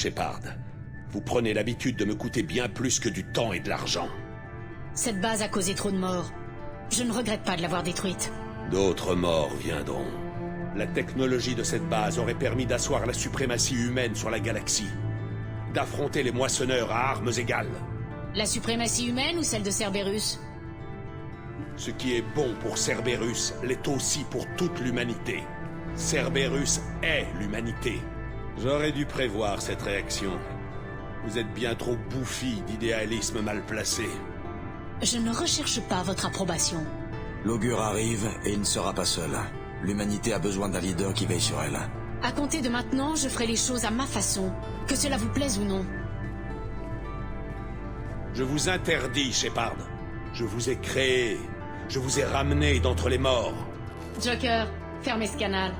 Shepard. Vous prenez l'habitude de me coûter bien plus que du temps et de l'argent. Cette base a causé trop de morts. Je ne regrette pas de l'avoir détruite. D'autres morts viendront. La technologie de cette base aurait permis d'asseoir la suprématie humaine sur la galaxie. D'affronter les moissonneurs à armes égales. La suprématie humaine ou celle de Cerberus? Ce qui est bon pour Cerberus l'est aussi pour toute l'humanité. Cerberus est l'humanité. J'aurais dû prévoir cette réaction. Vous êtes bien trop bouffi d'idéalisme mal placé. Je ne recherche pas votre approbation. L'augure arrive et il ne sera pas seul. L'humanité a besoin d'un leader qui veille sur elle. À compter de maintenant, je ferai les choses à ma façon, que cela vous plaise ou non. Je vous interdis, Shepard. Je vous ai créé. Je vous ai ramené d'entre les morts. Joker, fermez ce canal.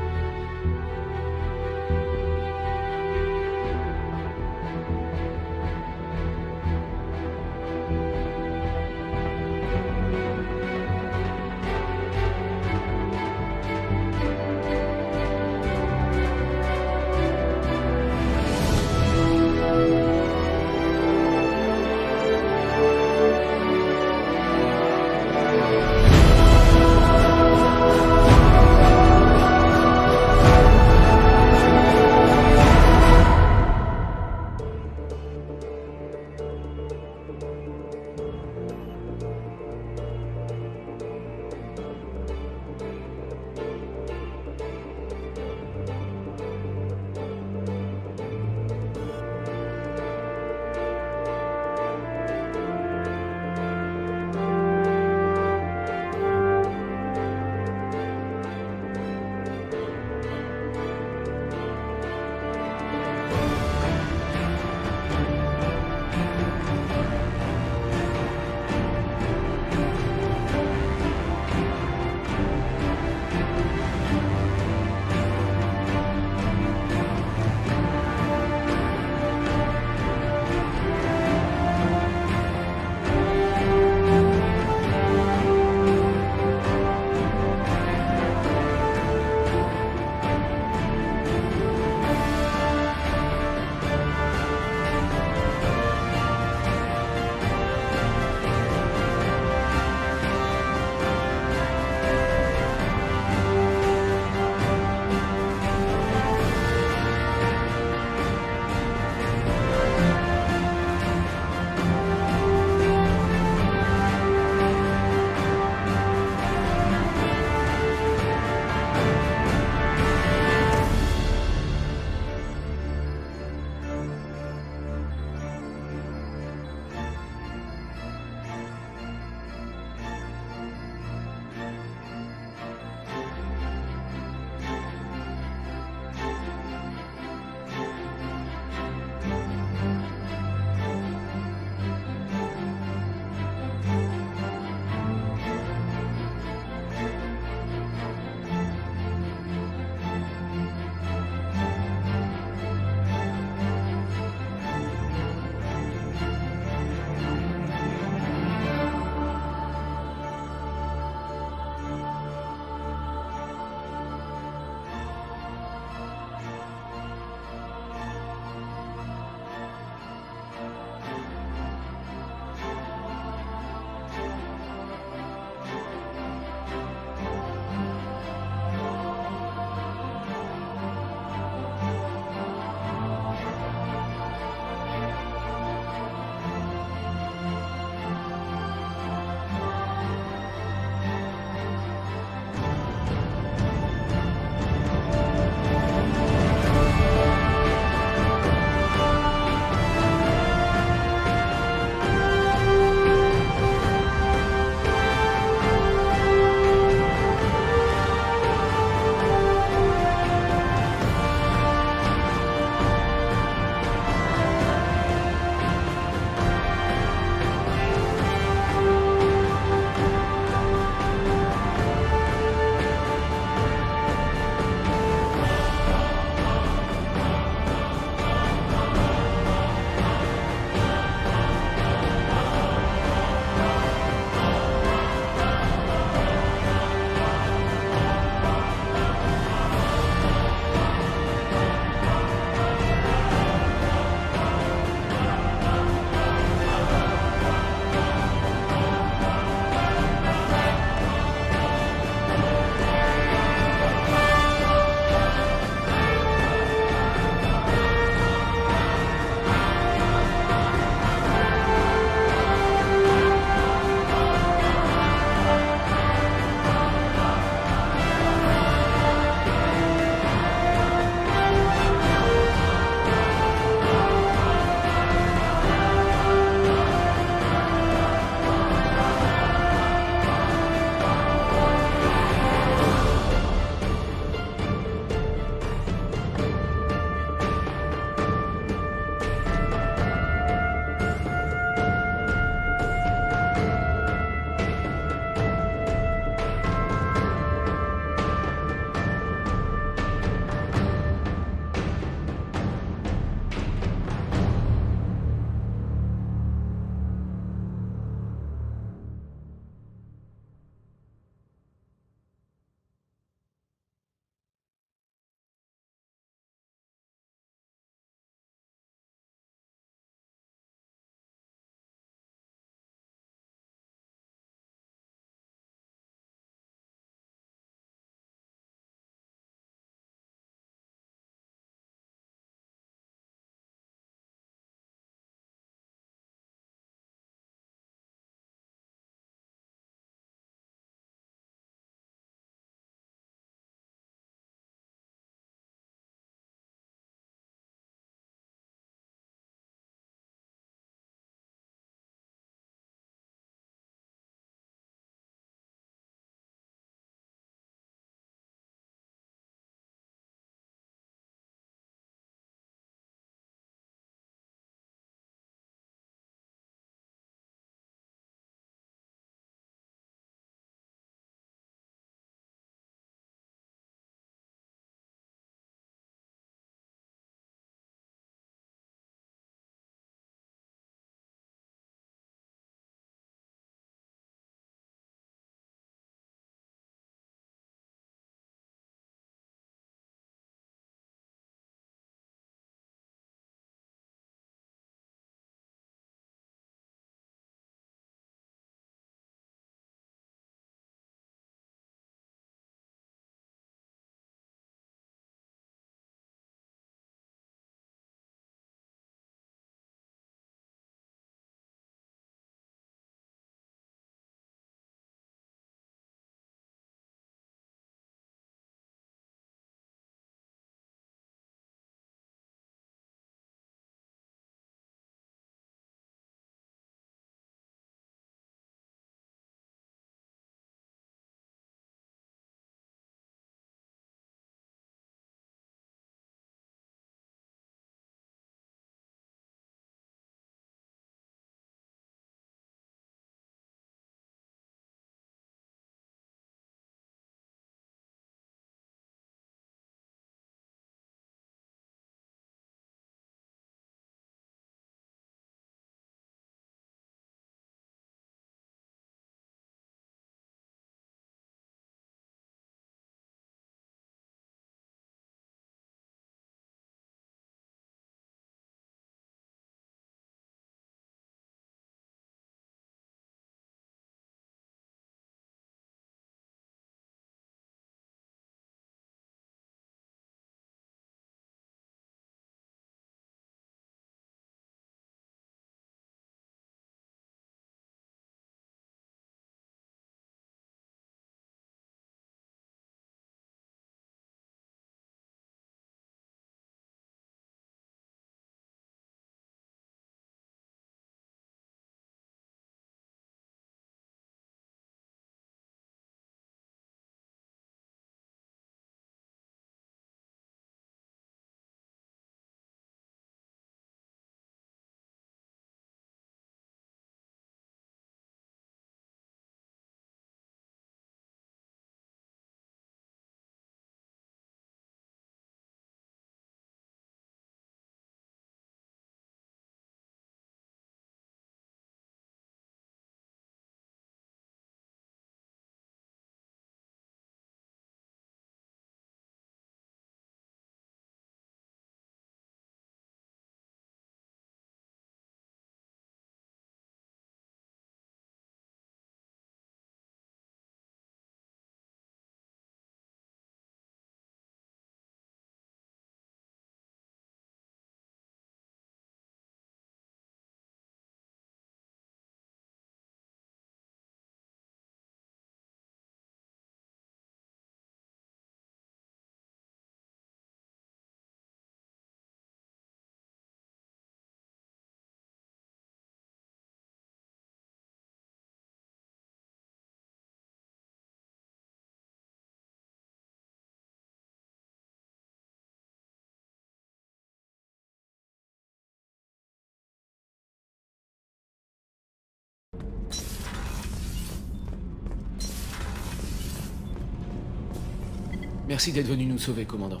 Merci d'être venu nous sauver, commandant.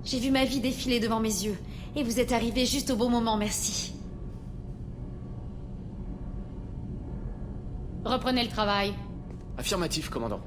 J'ai vu ma vie défiler devant mes yeux, et vous êtes arrivé juste au bon moment, merci. Reprenez le travail. Affirmatif, commandant.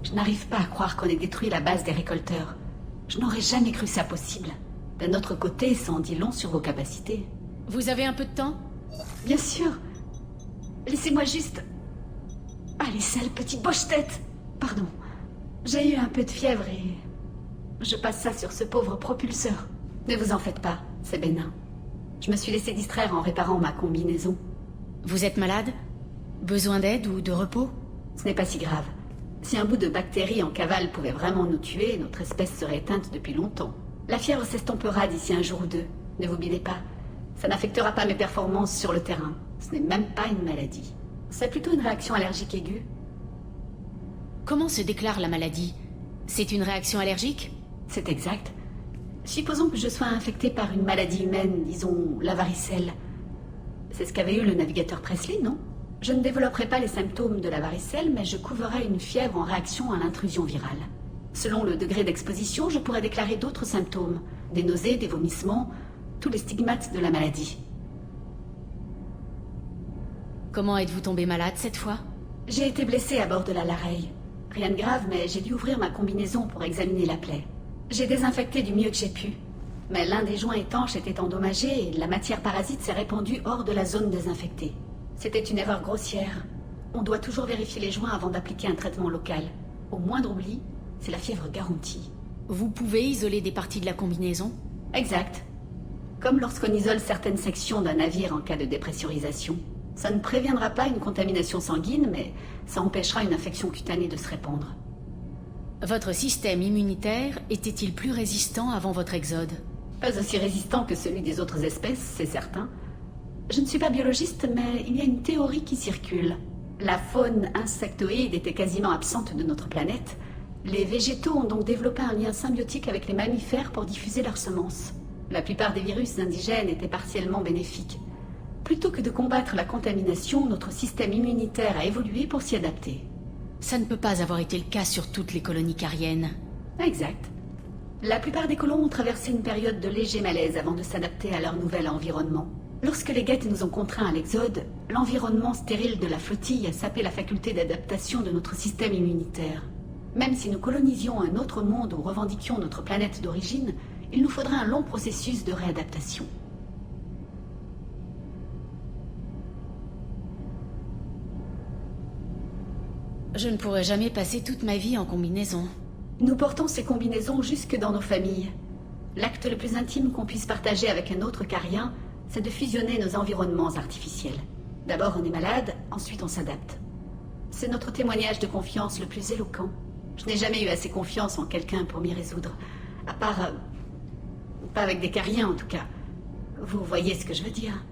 Je n'arrive pas à croire qu'on ait détruit la base des récolteurs. Je n'aurais jamais cru ça possible. D'un autre côté, ça en dit long sur vos capacités. Vous avez un peu de temps? Bien sûr. Laissez-moi juste... Allez, sale petit boche-tête. Pardon. J'ai eu un peu de fièvre et... Je passe ça sur ce pauvre propulseur. Ne vous en faites pas, c'est bénin. Je me suis laissé distraire en réparant ma combinaison. Vous êtes malade? Besoin d'aide ou de repos? Ce n'est pas si grave. Si un bout de bactérie en cavale pouvait vraiment nous tuer, notre espèce serait éteinte depuis longtemps. La fièvre s'estompera d'ici un jour ou deux. Ne vous bilez pas. Ça n'affectera pas mes performances sur le terrain. Ce n'est même pas une maladie. C'est plutôt une réaction allergique aiguë. Comment se déclare la maladie? C'est une réaction allergique? C'est exact. Supposons que je sois infecté par une maladie humaine, disons la varicelle. C'est ce qu'avait eu le navigateur Presley, non? Je ne développerai pas les symptômes de la varicelle, mais je couverai une fièvre en réaction à l'intrusion virale. Selon le degré d'exposition, je pourrais déclarer d'autres symptômes. Des nausées, des vomissements, tous les stigmates de la maladie. Comment êtes-vous tombé malade cette fois? J'ai été blessé à bord de la Larey. Rien de grave, mais j'ai dû ouvrir ma combinaison pour examiner la plaie. J'ai désinfecté du mieux que j'ai pu. Mais l'un des joints étanches était endommagé et la matière parasite s'est répandue hors de la zone désinfectée. C'était une erreur grossière. On doit toujours vérifier les joints avant d'appliquer un traitement local. Au moindre oubli, c'est la fièvre garantie. Vous pouvez isoler des parties de la combinaison? Exact. Comme lorsqu'on isole certaines sections d'un navire en cas de dépressurisation. Ça ne préviendra pas une contamination sanguine, mais ça empêchera une infection cutanée de se répandre. Votre système immunitaire était-il plus résistant avant votre exode? Pas aussi résistant que celui des autres espèces, c'est certain. Je ne suis pas biologiste, mais il y a une théorie qui circule. La faune insectoïde était quasiment absente de notre planète. Les végétaux ont donc développé un lien symbiotique avec les mammifères pour diffuser leurs semences. La plupart des virus indigènes étaient partiellement bénéfiques. Plutôt que de combattre la contamination, notre système immunitaire a évolué pour s'y adapter. Ça ne peut pas avoir été le cas sur toutes les colonies cariennes. Exact. La plupart des colons ont traversé une période de léger malaise avant de s'adapter à leur nouvel environnement. Lorsque les guettes nous ont contraints à l'exode, l'environnement stérile de la flottille a sapé la faculté d'adaptation de notre système immunitaire. Même si nous colonisions un autre monde ou revendiquions notre planète d'origine, il nous faudrait un long processus de réadaptation. Je ne pourrai jamais passer toute ma vie en combinaison. Nous portons ces combinaisons jusque dans nos familles. L'acte le plus intime qu'on puisse partager avec un autre carien, c'est de fusionner nos environnements artificiels. D'abord on est malade, ensuite on s'adapte. C'est notre témoignage de confiance le plus éloquent. Je n'ai jamais eu assez confiance en quelqu'un pour m'y résoudre. À part... pas avec des cariens en tout cas. Vous voyez ce que je veux dire?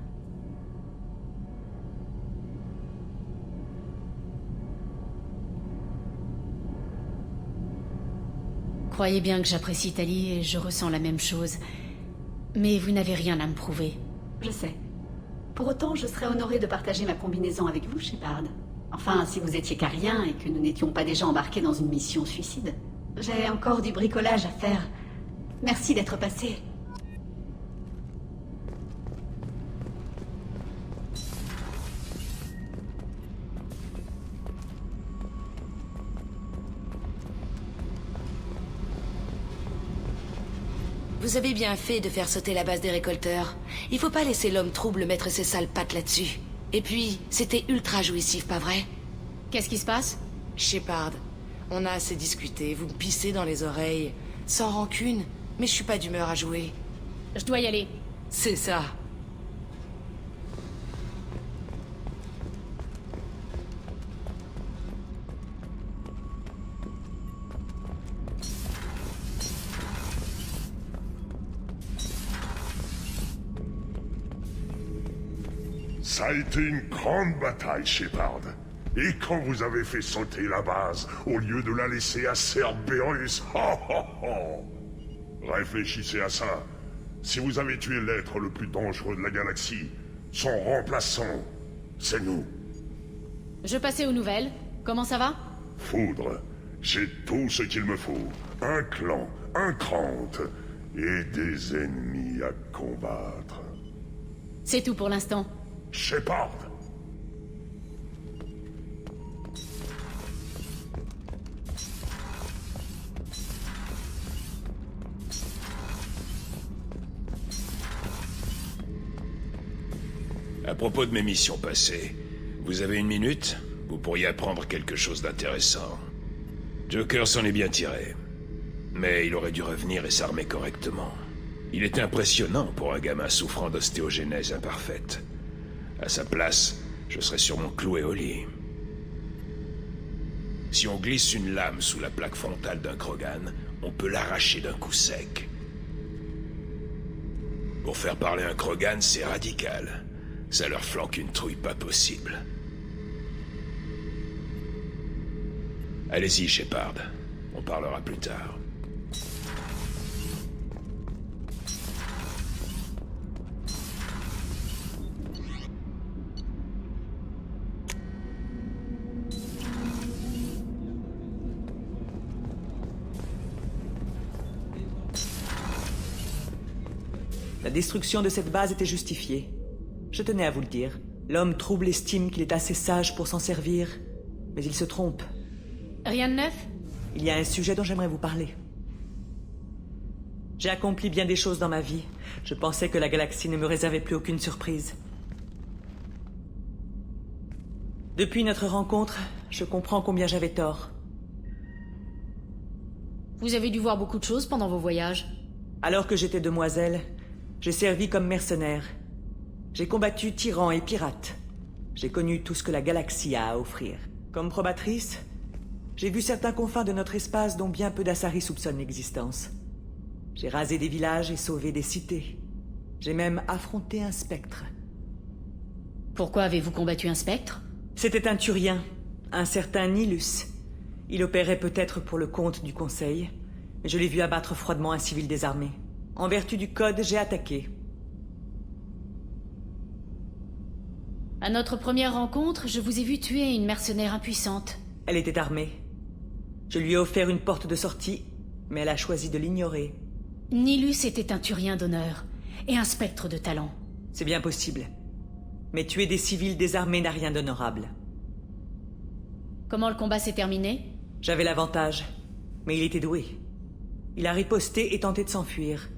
Croyez bien que j'apprécie Tali et je ressens la même chose. Mais vous n'avez rien à me prouver. Je sais. Pour autant, je serais honorée de partager ma combinaison avec vous, Shepard. Enfin, si vous étiez carien et que nous n'étions pas déjà embarqués dans une mission suicide. J'ai encore du bricolage à faire. Merci d'être passé. Vous avez bien fait de faire sauter la base des récolteurs. Il faut pas laisser l'homme trouble mettre ses sales pattes là-dessus. Et puis, c'était ultra jouissif, pas vrai? Qu'est-ce qui se passe? Shepard, on a assez discuté, vous me pissez dans les oreilles. Sans rancune, mais je suis pas d'humeur à jouer. Je dois y aller. C'est ça. Ça a été une grande bataille, Shepard. Et quand vous avez fait sauter la base, au lieu de la laisser à Cerberus, réfléchissez à ça. Si vous avez tué l'être le plus dangereux de la galaxie, son remplaçant, c'est nous. Je passais aux nouvelles. Comment ça va? Foudre, j'ai tout ce qu'il me faut. Un clan, un Krant, et des ennemis à combattre. C'est tout pour l'instant. Shepard! À propos de mes missions passées, vous avez une minute? Vous pourriez apprendre quelque chose d'intéressant. Joker s'en est bien tiré. Mais il aurait dû revenir et s'armer correctement. Il était impressionnant pour un gamin souffrant d'ostéogenèse imparfaite. À sa place, je serais sûrement cloué au lit. Si on glisse une lame sous la plaque frontale d'un Krogan, on peut l'arracher d'un coup sec. Pour faire parler un Krogan, c'est radical. Ça leur flanque une trouille pas possible. Allez-y, Shepard. On parlera plus tard. La destruction de cette base était justifiée. Je tenais à vous le dire. L'homme trouble estime qu'il est assez sage pour s'en servir, mais il se trompe. Rien de neuf? Il y a un sujet dont j'aimerais vous parler. J'ai accompli bien des choses dans ma vie. Je pensais que la galaxie ne me réservait plus aucune surprise. Depuis notre rencontre, je comprends combien j'avais tort. Vous avez dû voir beaucoup de choses pendant vos voyages. Alors que j'étais demoiselle, j'ai servi comme mercenaire. J'ai combattu tyrans et pirates. J'ai connu tout ce que la galaxie a à offrir. Comme probatrice, j'ai vu certains confins de notre espace dont bien peu d'Asari soupçonnent l'existence. J'ai rasé des villages et sauvé des cités. J'ai même affronté un spectre. Pourquoi avez-vous combattu un spectre? C'était un Turien, un certain Nilus. Il opérait peut-être pour le compte du Conseil, mais je l'ai vu abattre froidement un civil désarmé. En vertu du code, j'ai attaqué. À notre première rencontre, je vous ai vu tuer une mercenaire impuissante. Elle était armée. Je lui ai offert une porte de sortie, mais elle a choisi de l'ignorer. Nilus était un Turien d'honneur, et un spectre de talent. C'est bien possible. Mais tuer des civils désarmés n'a rien d'honorable. Comment le combat s'est terminé? J'avais l'avantage, mais il était doué. Il a riposté et tenté de s'enfuir.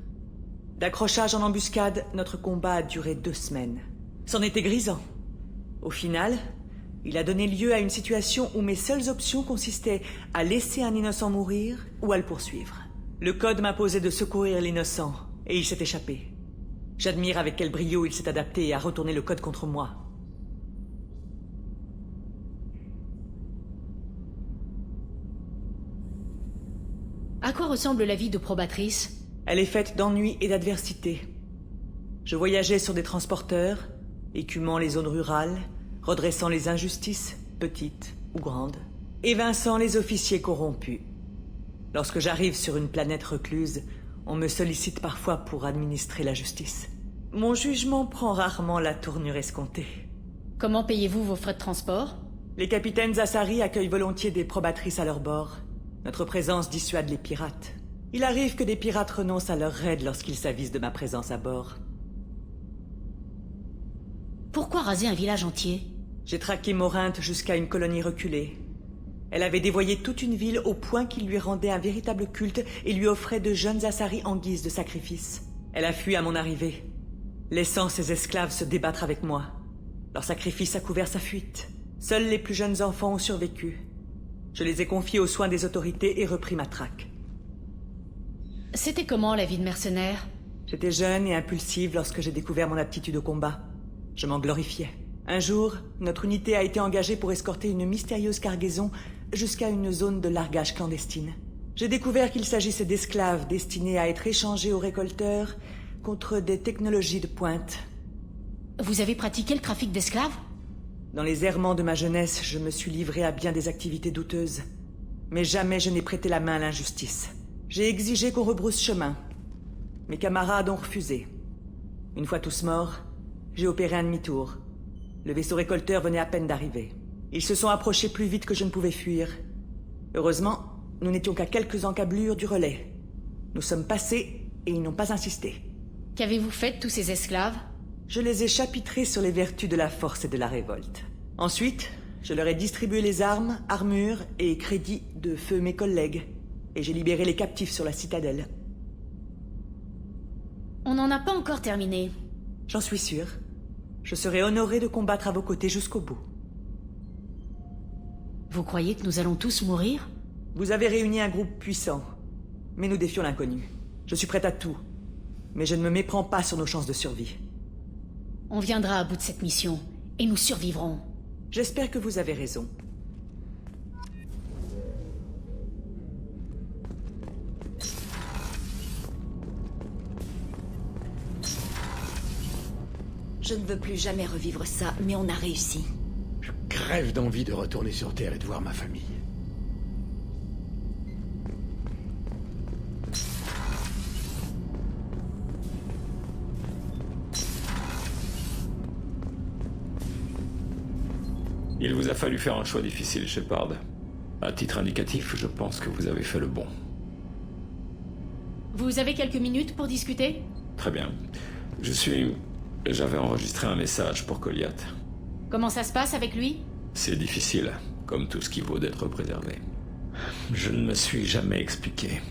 D'accrochage en embuscade, notre combat a duré 2 semaines. C'en était grisant. Au final, il a donné lieu à une situation où mes seules options consistaient à laisser un innocent mourir ou à le poursuivre. Le code m'imposait de secourir l'innocent, et il s'est échappé. J'admire avec quel brio il s'est adapté à retourner le code contre moi. À quoi ressemble la vie de probatrice? Elle est faite d'ennuis et d'adversité. Je voyageais sur des transporteurs, écumant les zones rurales, redressant les injustices, petites ou grandes, évinçant les officiers corrompus. Lorsque j'arrive sur une planète recluse, on me sollicite parfois pour administrer la justice. Mon jugement prend rarement la tournure escomptée. Comment payez-vous vos frais de transport? Les capitaines Asari accueillent volontiers des probatrices à leur bord. Notre présence dissuade les pirates. Il arrive que des pirates renoncent à leur raid lorsqu'ils s'avisent de ma présence à bord. Pourquoi raser un village entier? J'ai traqué Morinthe jusqu'à une colonie reculée. Elle avait dévoyé toute une ville au point qu'il lui rendait un véritable culte et lui offrait de jeunes Asari en guise de sacrifice. Elle a fui à mon arrivée, laissant ses esclaves se débattre avec moi. Leur sacrifice a couvert sa fuite. Seuls les plus jeunes enfants ont survécu. Je les ai confiés aux soins des autorités et repris ma traque. C'était comment la vie de mercenaire? J'étais jeune et impulsive lorsque j'ai découvert mon aptitude au combat. Je m'en glorifiais. Un jour, notre unité a été engagée pour escorter une mystérieuse cargaison jusqu'à une zone de largage clandestine. J'ai découvert qu'il s'agissait d'esclaves destinés à être échangés aux récolteurs contre des technologies de pointe. Vous avez pratiqué le trafic d'esclaves? Dans les errements de ma jeunesse, je me suis livré à bien des activités douteuses. Mais jamais je n'ai prêté la main à l'injustice. J'ai exigé qu'on rebrousse chemin. Mes camarades ont refusé. Une fois tous morts, j'ai opéré un demi-tour. Le vaisseau récolteur venait à peine d'arriver. Ils se sont approchés plus vite que je ne pouvais fuir. Heureusement, nous n'étions qu'à quelques encablures du relais. Nous sommes passés et ils n'ont pas insisté. Qu'avez-vous fait de tous ces esclaves? Je les ai chapitrés sur les vertus de la force et de la révolte. Ensuite, je leur ai distribué les armes, armures et crédits de feu mes collègues. Et j'ai libéré les captifs sur la citadelle. On n'en a pas encore terminé. J'en suis sûr. Je serai honoré de combattre à vos côtés jusqu'au bout. Vous croyez que nous allons tous mourir? Vous avez réuni un groupe puissant. Mais nous défions l'inconnu. Je suis prête à tout. Mais je ne me méprends pas sur nos chances de survie. On viendra à bout de cette mission, et nous survivrons. J'espère que vous avez raison. Je ne veux plus jamais revivre ça, mais on a réussi. Je crève d'envie de retourner sur Terre et de voir ma famille. Il vous a fallu faire un choix difficile, Shepard. À titre indicatif, je pense que vous avez fait le bon. Vous avez quelques minutes pour discuter? Très bien. J'avais enregistré un message pour Goliath. Comment ça se passe avec lui? C'est difficile, comme tout ce qui vaut d'être préservé. Je ne me suis jamais expliqué.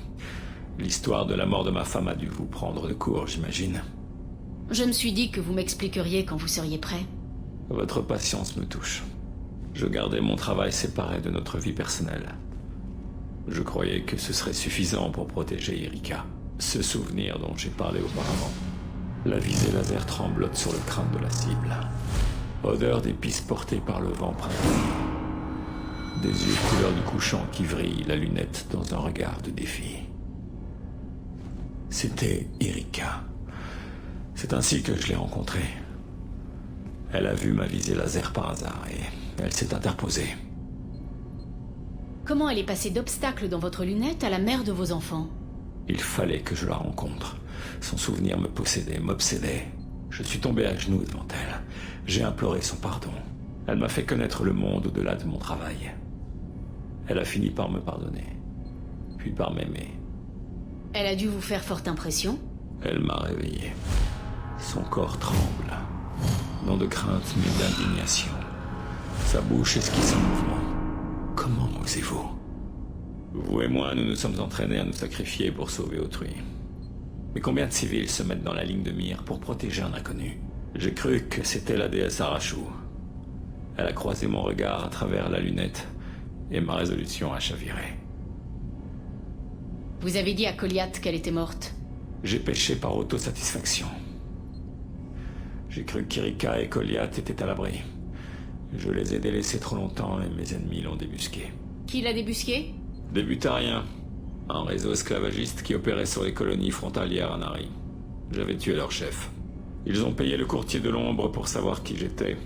L'histoire de la mort de ma femme a dû vous prendre de court, j'imagine. Je me suis dit que vous m'expliqueriez quand vous seriez prêt. Votre patience me touche. Je gardais mon travail séparé de notre vie personnelle. Je croyais que ce serait suffisant pour protéger Erika. Ce souvenir dont j'ai parlé auparavant. La visée laser tremblote sur le crâne de la cible. Odeur d'épices portées par le vent printanier. Des yeux couleur du couchant qui vrillent la lunette dans un regard de défi. C'était Erika. C'est ainsi que je l'ai rencontrée. Elle a vu ma visée laser par hasard et elle s'est interposée. Comment elle est passée d'obstacles dans votre lunette à la mère de vos enfants? Il fallait que je la rencontre. Son souvenir me possédait, m'obsédait. Je suis tombé à genoux devant elle. J'ai imploré son pardon. Elle m'a fait connaître le monde au-delà de mon travail. Elle a fini par me pardonner, puis par m'aimer. Elle a dû vous faire forte impression? Elle m'a réveillé. Son corps tremble. Non de crainte, mais d'indignation. Sa bouche esquisse un mouvement. Comment osez-vous? Vous et moi, nous nous sommes entraînés à nous sacrifier pour sauver autrui. Mais combien de civils se mettent dans la ligne de mire pour protéger un inconnu? J'ai cru que c'était la déesse Arachou. Elle a croisé mon regard à travers la lunette, et ma résolution a chaviré. Vous avez dit à Goliath qu'elle était morte? J'ai péché par autosatisfaction. J'ai cru qu'Erika et Goliath étaient à l'abri. Je les ai délaissés trop longtemps et mes ennemis l'ont débusqué. Qui l'a débusqué? Des Butariens. Un réseau esclavagiste qui opérait sur les colonies frontalières à Nari. J'avais tué leur chef. Ils ont payé le courtier de l'ombre pour savoir qui j'étais.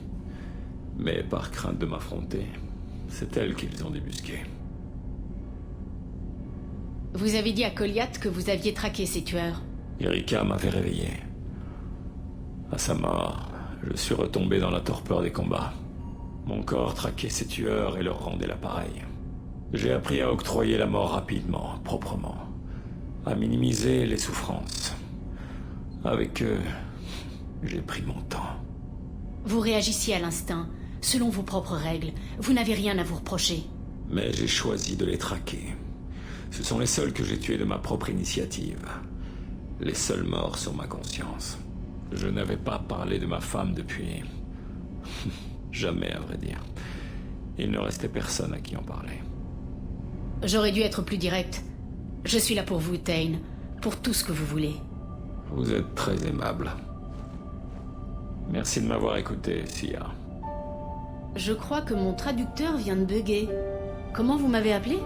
Mais par crainte de m'affronter, c'est elle qu'ils ont débusqué. Vous avez dit à Goliath que vous aviez traqué ces tueurs. Erika m'avait réveillé. À sa mort, je suis retombé dans la torpeur des combats. Mon corps traquait ces tueurs et leur rendait l'appareil. J'ai appris à octroyer la mort rapidement, proprement. À minimiser les souffrances. Avec eux, j'ai pris mon temps. Vous réagissiez à l'instinct, selon vos propres règles. Vous n'avez rien à vous reprocher. Mais j'ai choisi de les traquer. Ce sont les seuls que j'ai tués de ma propre initiative. Les seuls morts sur ma conscience. Je n'avais pas parlé de ma femme depuis Jamais, à vrai dire. Il ne restait personne à qui en parler. J'aurais dû être plus direct. Je suis là pour vous, Tain. Pour tout ce que vous voulez. Vous êtes très aimable. Merci de m'avoir écouté, Sia. Je crois que mon traducteur vient de bugger. Comment vous m'avez appelé?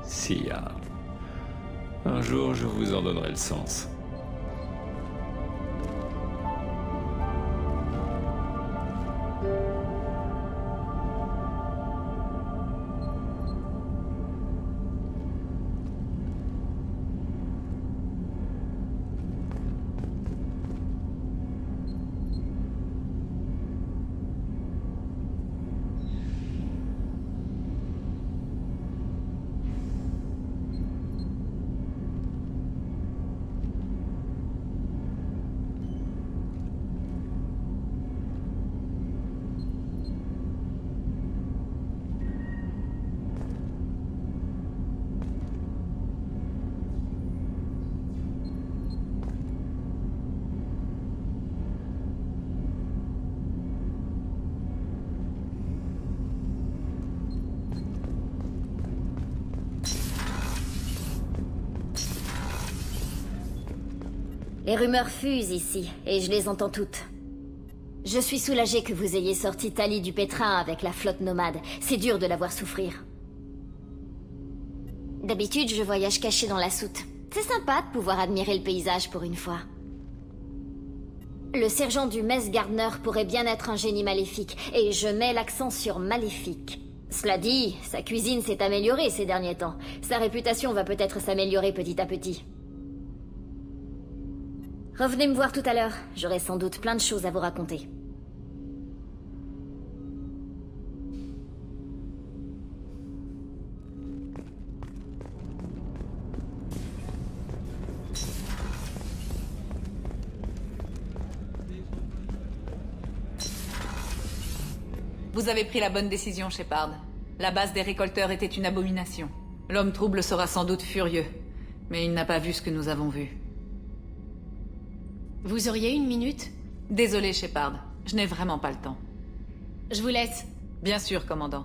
Sia. Un jour, je vous en donnerai le sens. Les rumeurs fusent ici, et je les entends toutes. Je suis soulagée que vous ayez sorti Tali du pétrin avec la flotte nomade. C'est dur de la voir souffrir. D'habitude, je voyage caché dans la soute. C'est sympa de pouvoir admirer le paysage pour une fois. Le sergent du Mess Gardner pourrait bien être un génie maléfique, et je mets l'accent sur maléfique. Cela dit, sa cuisine s'est améliorée ces derniers temps. Sa réputation va peut-être s'améliorer petit à petit. Revenez me voir tout à l'heure, j'aurai sans doute plein de choses à vous raconter. Vous avez pris la bonne décision, Shepard. La base des récolteurs était une abomination. L'homme trouble sera sans doute furieux, mais il n'a pas vu ce que nous avons vu. Vous auriez une minute? Désolé, Shepard. Je n'ai vraiment pas le temps. Je vous laisse. Bien sûr, commandant.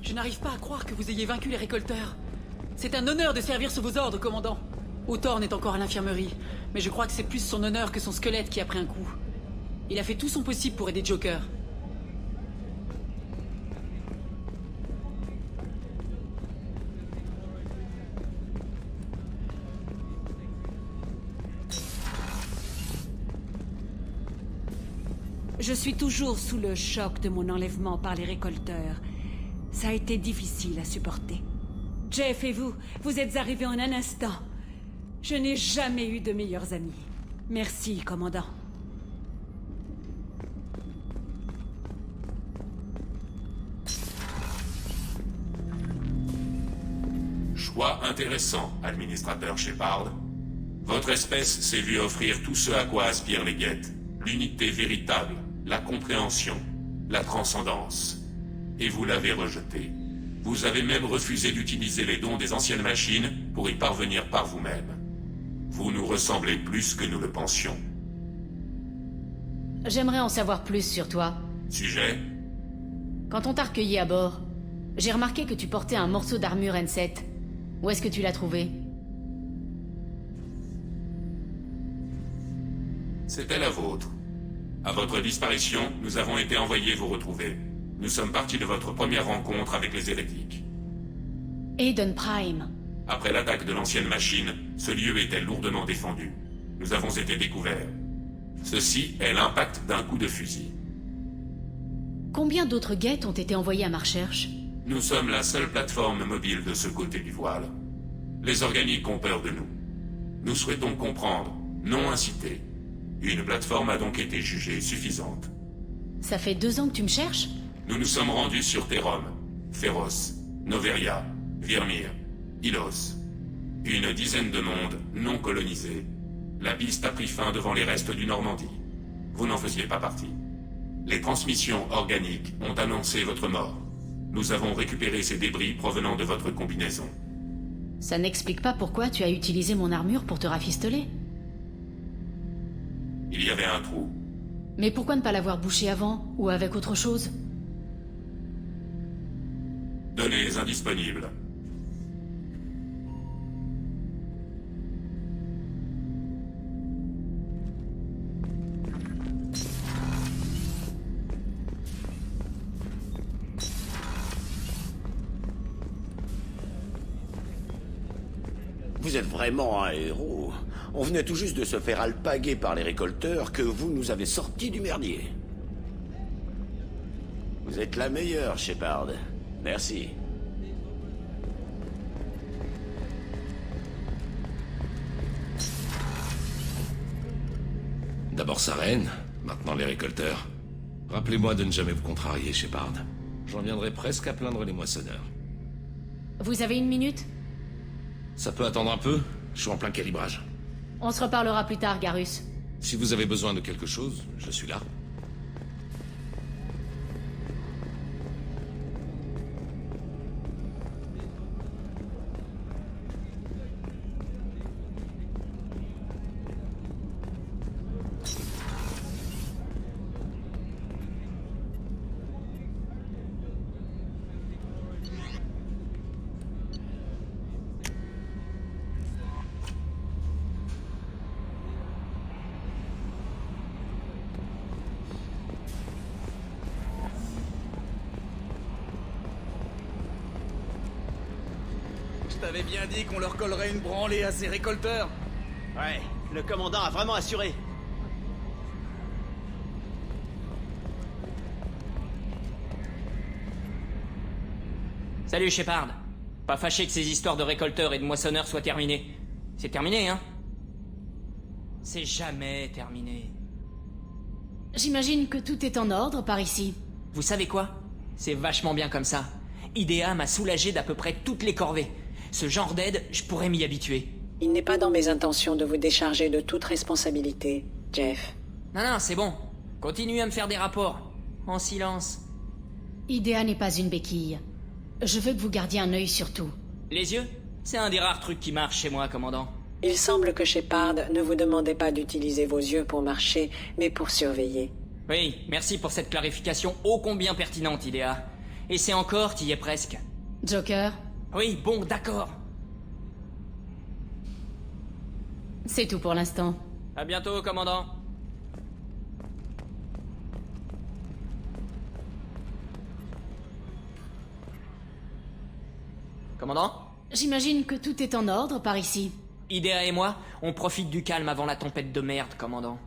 Je n'arrive pas à croire que vous ayez vaincu les récolteurs. C'est un honneur de servir sous vos ordres, commandant. Hawthorne est encore à l'infirmerie, mais je crois que c'est plus son honneur que son squelette qui a pris un coup. Il a fait tout son possible pour aider Joker. Je suis toujours sous le choc de mon enlèvement par les récolteurs. Ça a été difficile à supporter. Jeff et vous, vous êtes arrivés en un instant. Je n'ai jamais eu de meilleurs amis. Merci, commandant. Choix intéressant, administrateur Shepard. Votre espèce s'est vue offrir tout ce à quoi aspirent les Geth. L'unité véritable, la compréhension, la transcendance. Et vous l'avez rejeté. Vous avez même refusé d'utiliser les dons des anciennes machines pour y parvenir par vous-même. Vous nous ressemblez plus que nous le pensions. J'aimerais en savoir plus sur toi. Sujet? Quand on t'a recueilli à bord, j'ai remarqué que tu portais un morceau d'armure N7. Où est-ce que tu l'as trouvé? C'était la vôtre. À votre disparition, nous avons été envoyés vous retrouver. Nous sommes partis de votre première rencontre avec les hérétiques. Eden Prime. Après l'attaque de l'ancienne machine, ce lieu était lourdement défendu. Nous avons été découverts. Ceci est l'impact d'un coup de fusil. Combien d'autres Geth ont été envoyés à ma recherche? Nous sommes la seule plateforme mobile de ce côté du voile. Les organiques ont peur de nous. Nous souhaitons comprendre, non inciter. Une plateforme a donc été jugée suffisante. Ça fait 2 ans que tu me cherches? Nous nous sommes rendus sur Terrom, Féroce, Noveria, Virmir, Ilos. Une dizaine de mondes non colonisés. La piste a pris fin devant les restes du Normandie. Vous n'en faisiez pas partie. Les transmissions organiques ont annoncé votre mort. Nous avons récupéré ces débris provenant de votre combinaison. Ça n'explique pas pourquoi tu as utilisé mon armure pour te rafistoler. Il y avait un trou. Mais pourquoi ne pas l'avoir bouché avant, ou avec autre chose? Données indisponibles. Vous êtes vraiment un héros. On venait tout juste de se faire alpaguer par les récolteurs que vous nous avez sortis du merdier. Vous êtes la meilleure, Shepard. Merci. D'abord sa reine, maintenant les récolteurs. Rappelez-moi de ne jamais vous contrarier, Shepard. J'en viendrai presque à plaindre les moissonneurs. Vous avez une minute? Ça peut attendre un peu? Je suis en plein calibrage. On se reparlera plus tard, Garrus. Si vous avez besoin de quelque chose, je suis là. Je t'avais bien dit qu'on leur collerait une branlée à ces récolteurs. Ouais, le commandant a vraiment assuré. Salut Shepard. Pas fâché que ces histoires de récolteurs et de moissonneurs soient terminées. C'est terminé, hein? C'est jamais terminé. J'imagine que tout est en ordre par ici. Vous savez quoi? C'est vachement bien comme ça. IDEA m'a soulagé d'à peu près toutes les corvées. Ce genre d'aide, je pourrais m'y habituer. Il n'est pas dans mes intentions de vous décharger de toute responsabilité, Jeff. Non, c'est bon. Continuez à me faire des rapports. En silence. IDEA n'est pas une béquille. Je veux que vous gardiez un œil sur tout. Les yeux? C'est un des rares trucs qui marche chez moi, commandant. Il semble que Shepard ne vous demandait pas d'utiliser vos yeux pour marcher, mais pour surveiller. Oui, merci pour cette clarification ô combien pertinente, IDEA. Et c'est encore, t'y es presque. Joker? Oui, bon, d'accord. C'est tout pour l'instant. À bientôt, commandant. Commandant? J'imagine que tout est en ordre par ici. IDEA et moi, on profite du calme avant la tempête de merde, commandant.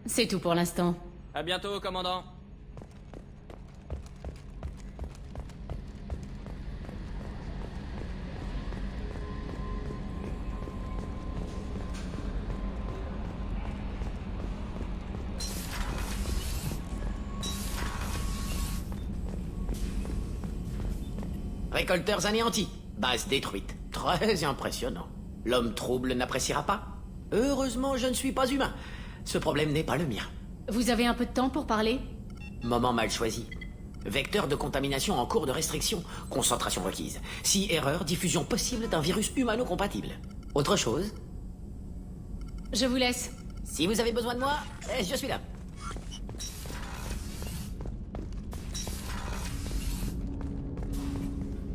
C'est tout pour l'instant. À bientôt, commandant. Récolteurs anéantis. Base détruite. Très impressionnant. L'homme trouble n'appréciera pas. Heureusement, je ne suis pas humain. Ce problème n'est pas le mien. Vous avez un peu de temps pour parler? Moment mal choisi. Vecteur de contamination en cours de restriction. Concentration requise. Si erreur, diffusion possible d'un virus humano-compatible. Autre chose? Je vous laisse. Si vous avez besoin de moi, je suis là.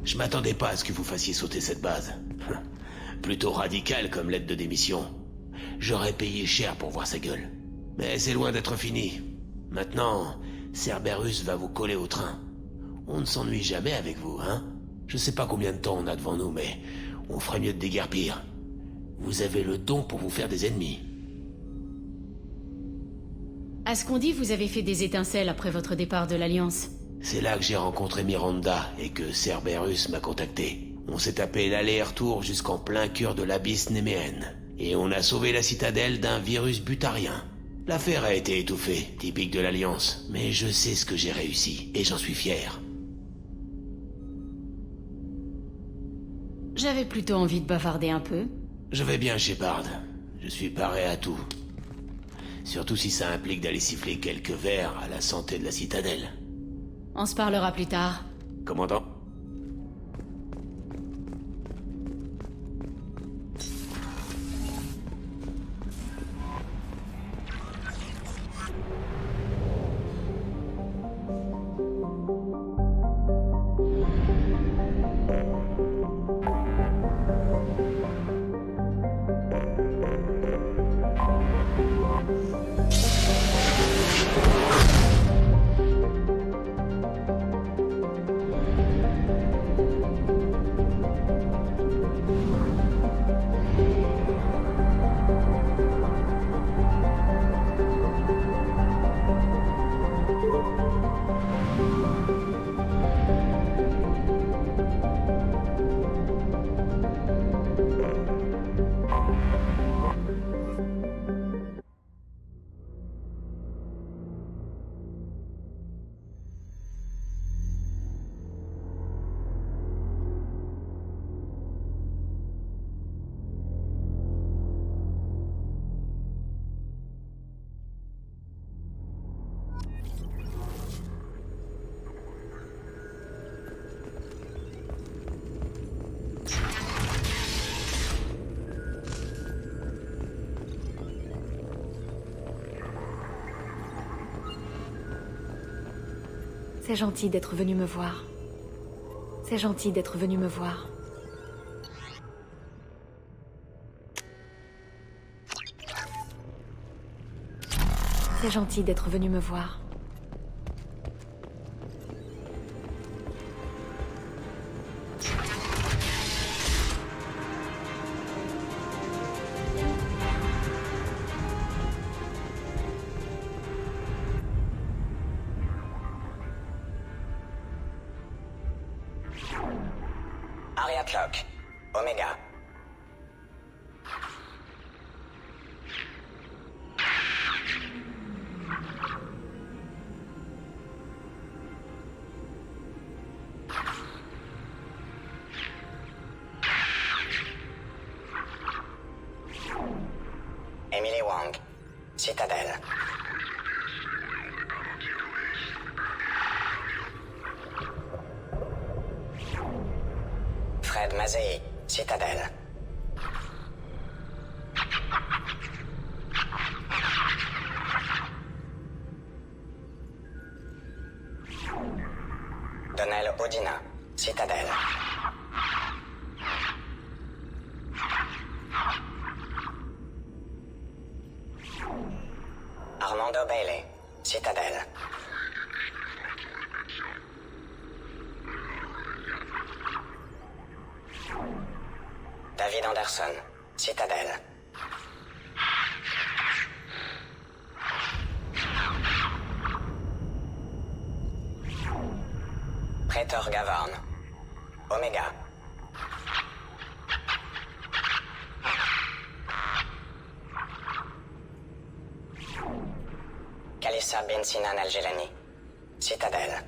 Je m'attendais pas à ce que vous fassiez sauter cette base. Plutôt radical comme lettre de démission. J'aurais payé cher pour voir sa gueule. Mais c'est loin d'être fini. Maintenant, Cerberus va vous coller au train. On ne s'ennuie jamais avec vous, hein? Je sais pas combien de temps on a devant nous, mais on ferait mieux de déguerpir. Vous avez le don pour vous faire des ennemis. À ce qu'on dit, vous avez fait des étincelles après votre départ de l'Alliance. C'est là que j'ai rencontré Miranda et que Cerberus m'a contacté. On s'est tapé l'aller-retour jusqu'en plein cœur de l'abysse néméenne. Et on a sauvé la citadelle d'un virus butarien. L'affaire a été étouffée, typique de l'Alliance. Mais je sais ce que j'ai réussi, et j'en suis fier. J'avais plutôt envie de bavarder un peu. Je vais bien, Shepard. Je suis paré à tout. Surtout si ça implique d'aller siffler quelques verres à la santé de la citadelle. On se parlera plus tard. Commandant. C'est gentil d'être venu me voir. C'est gentil d'être venu me voir. C'est gentil d'être venu me voir. Ariat Locke, Omega. Emily Wang, Citadelle. Fred Mazei, Citadelle. Donnell Odina, Citadelle. Armando Bailey, Citadelle. David Anderson, Citadelle. Praetor Gavarn, Omega. Kalissa bin Sinan Al-Jilani, Citadelle.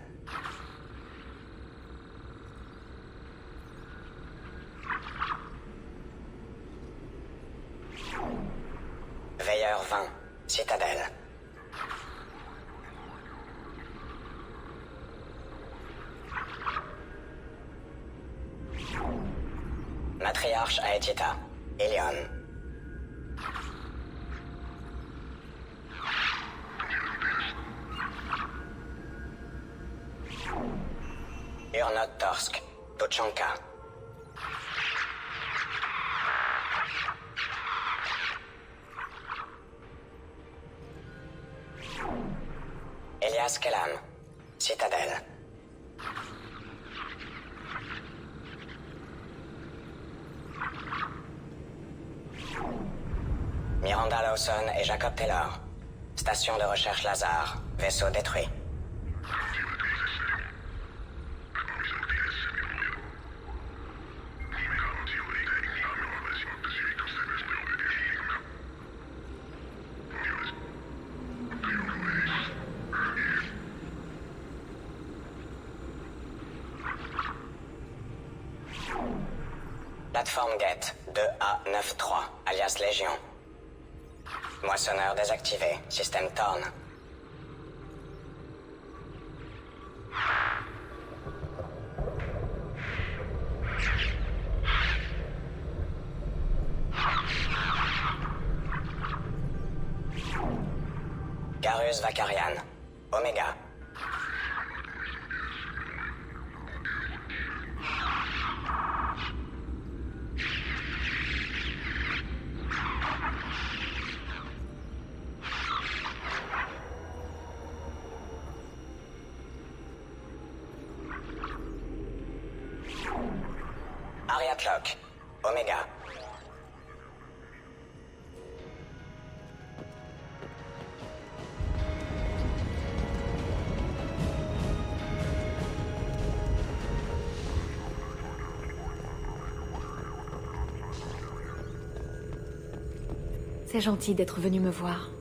Veilleur 20, Citadelle. Matriarche Aetita, Elion. Urnot Torsk, Tuchanka. Elias Kellam, Citadelle. Miranda Lawson et Jacob Taylor. Station de recherche Lazare. Vaisseau détruit. Plateforme Gate 2A93, alias Légion. Moissonneur désactivé, système Thorn. Garus Vakarian, Omega. Ariat Locke, Omega. C'est gentil d'être venu me voir.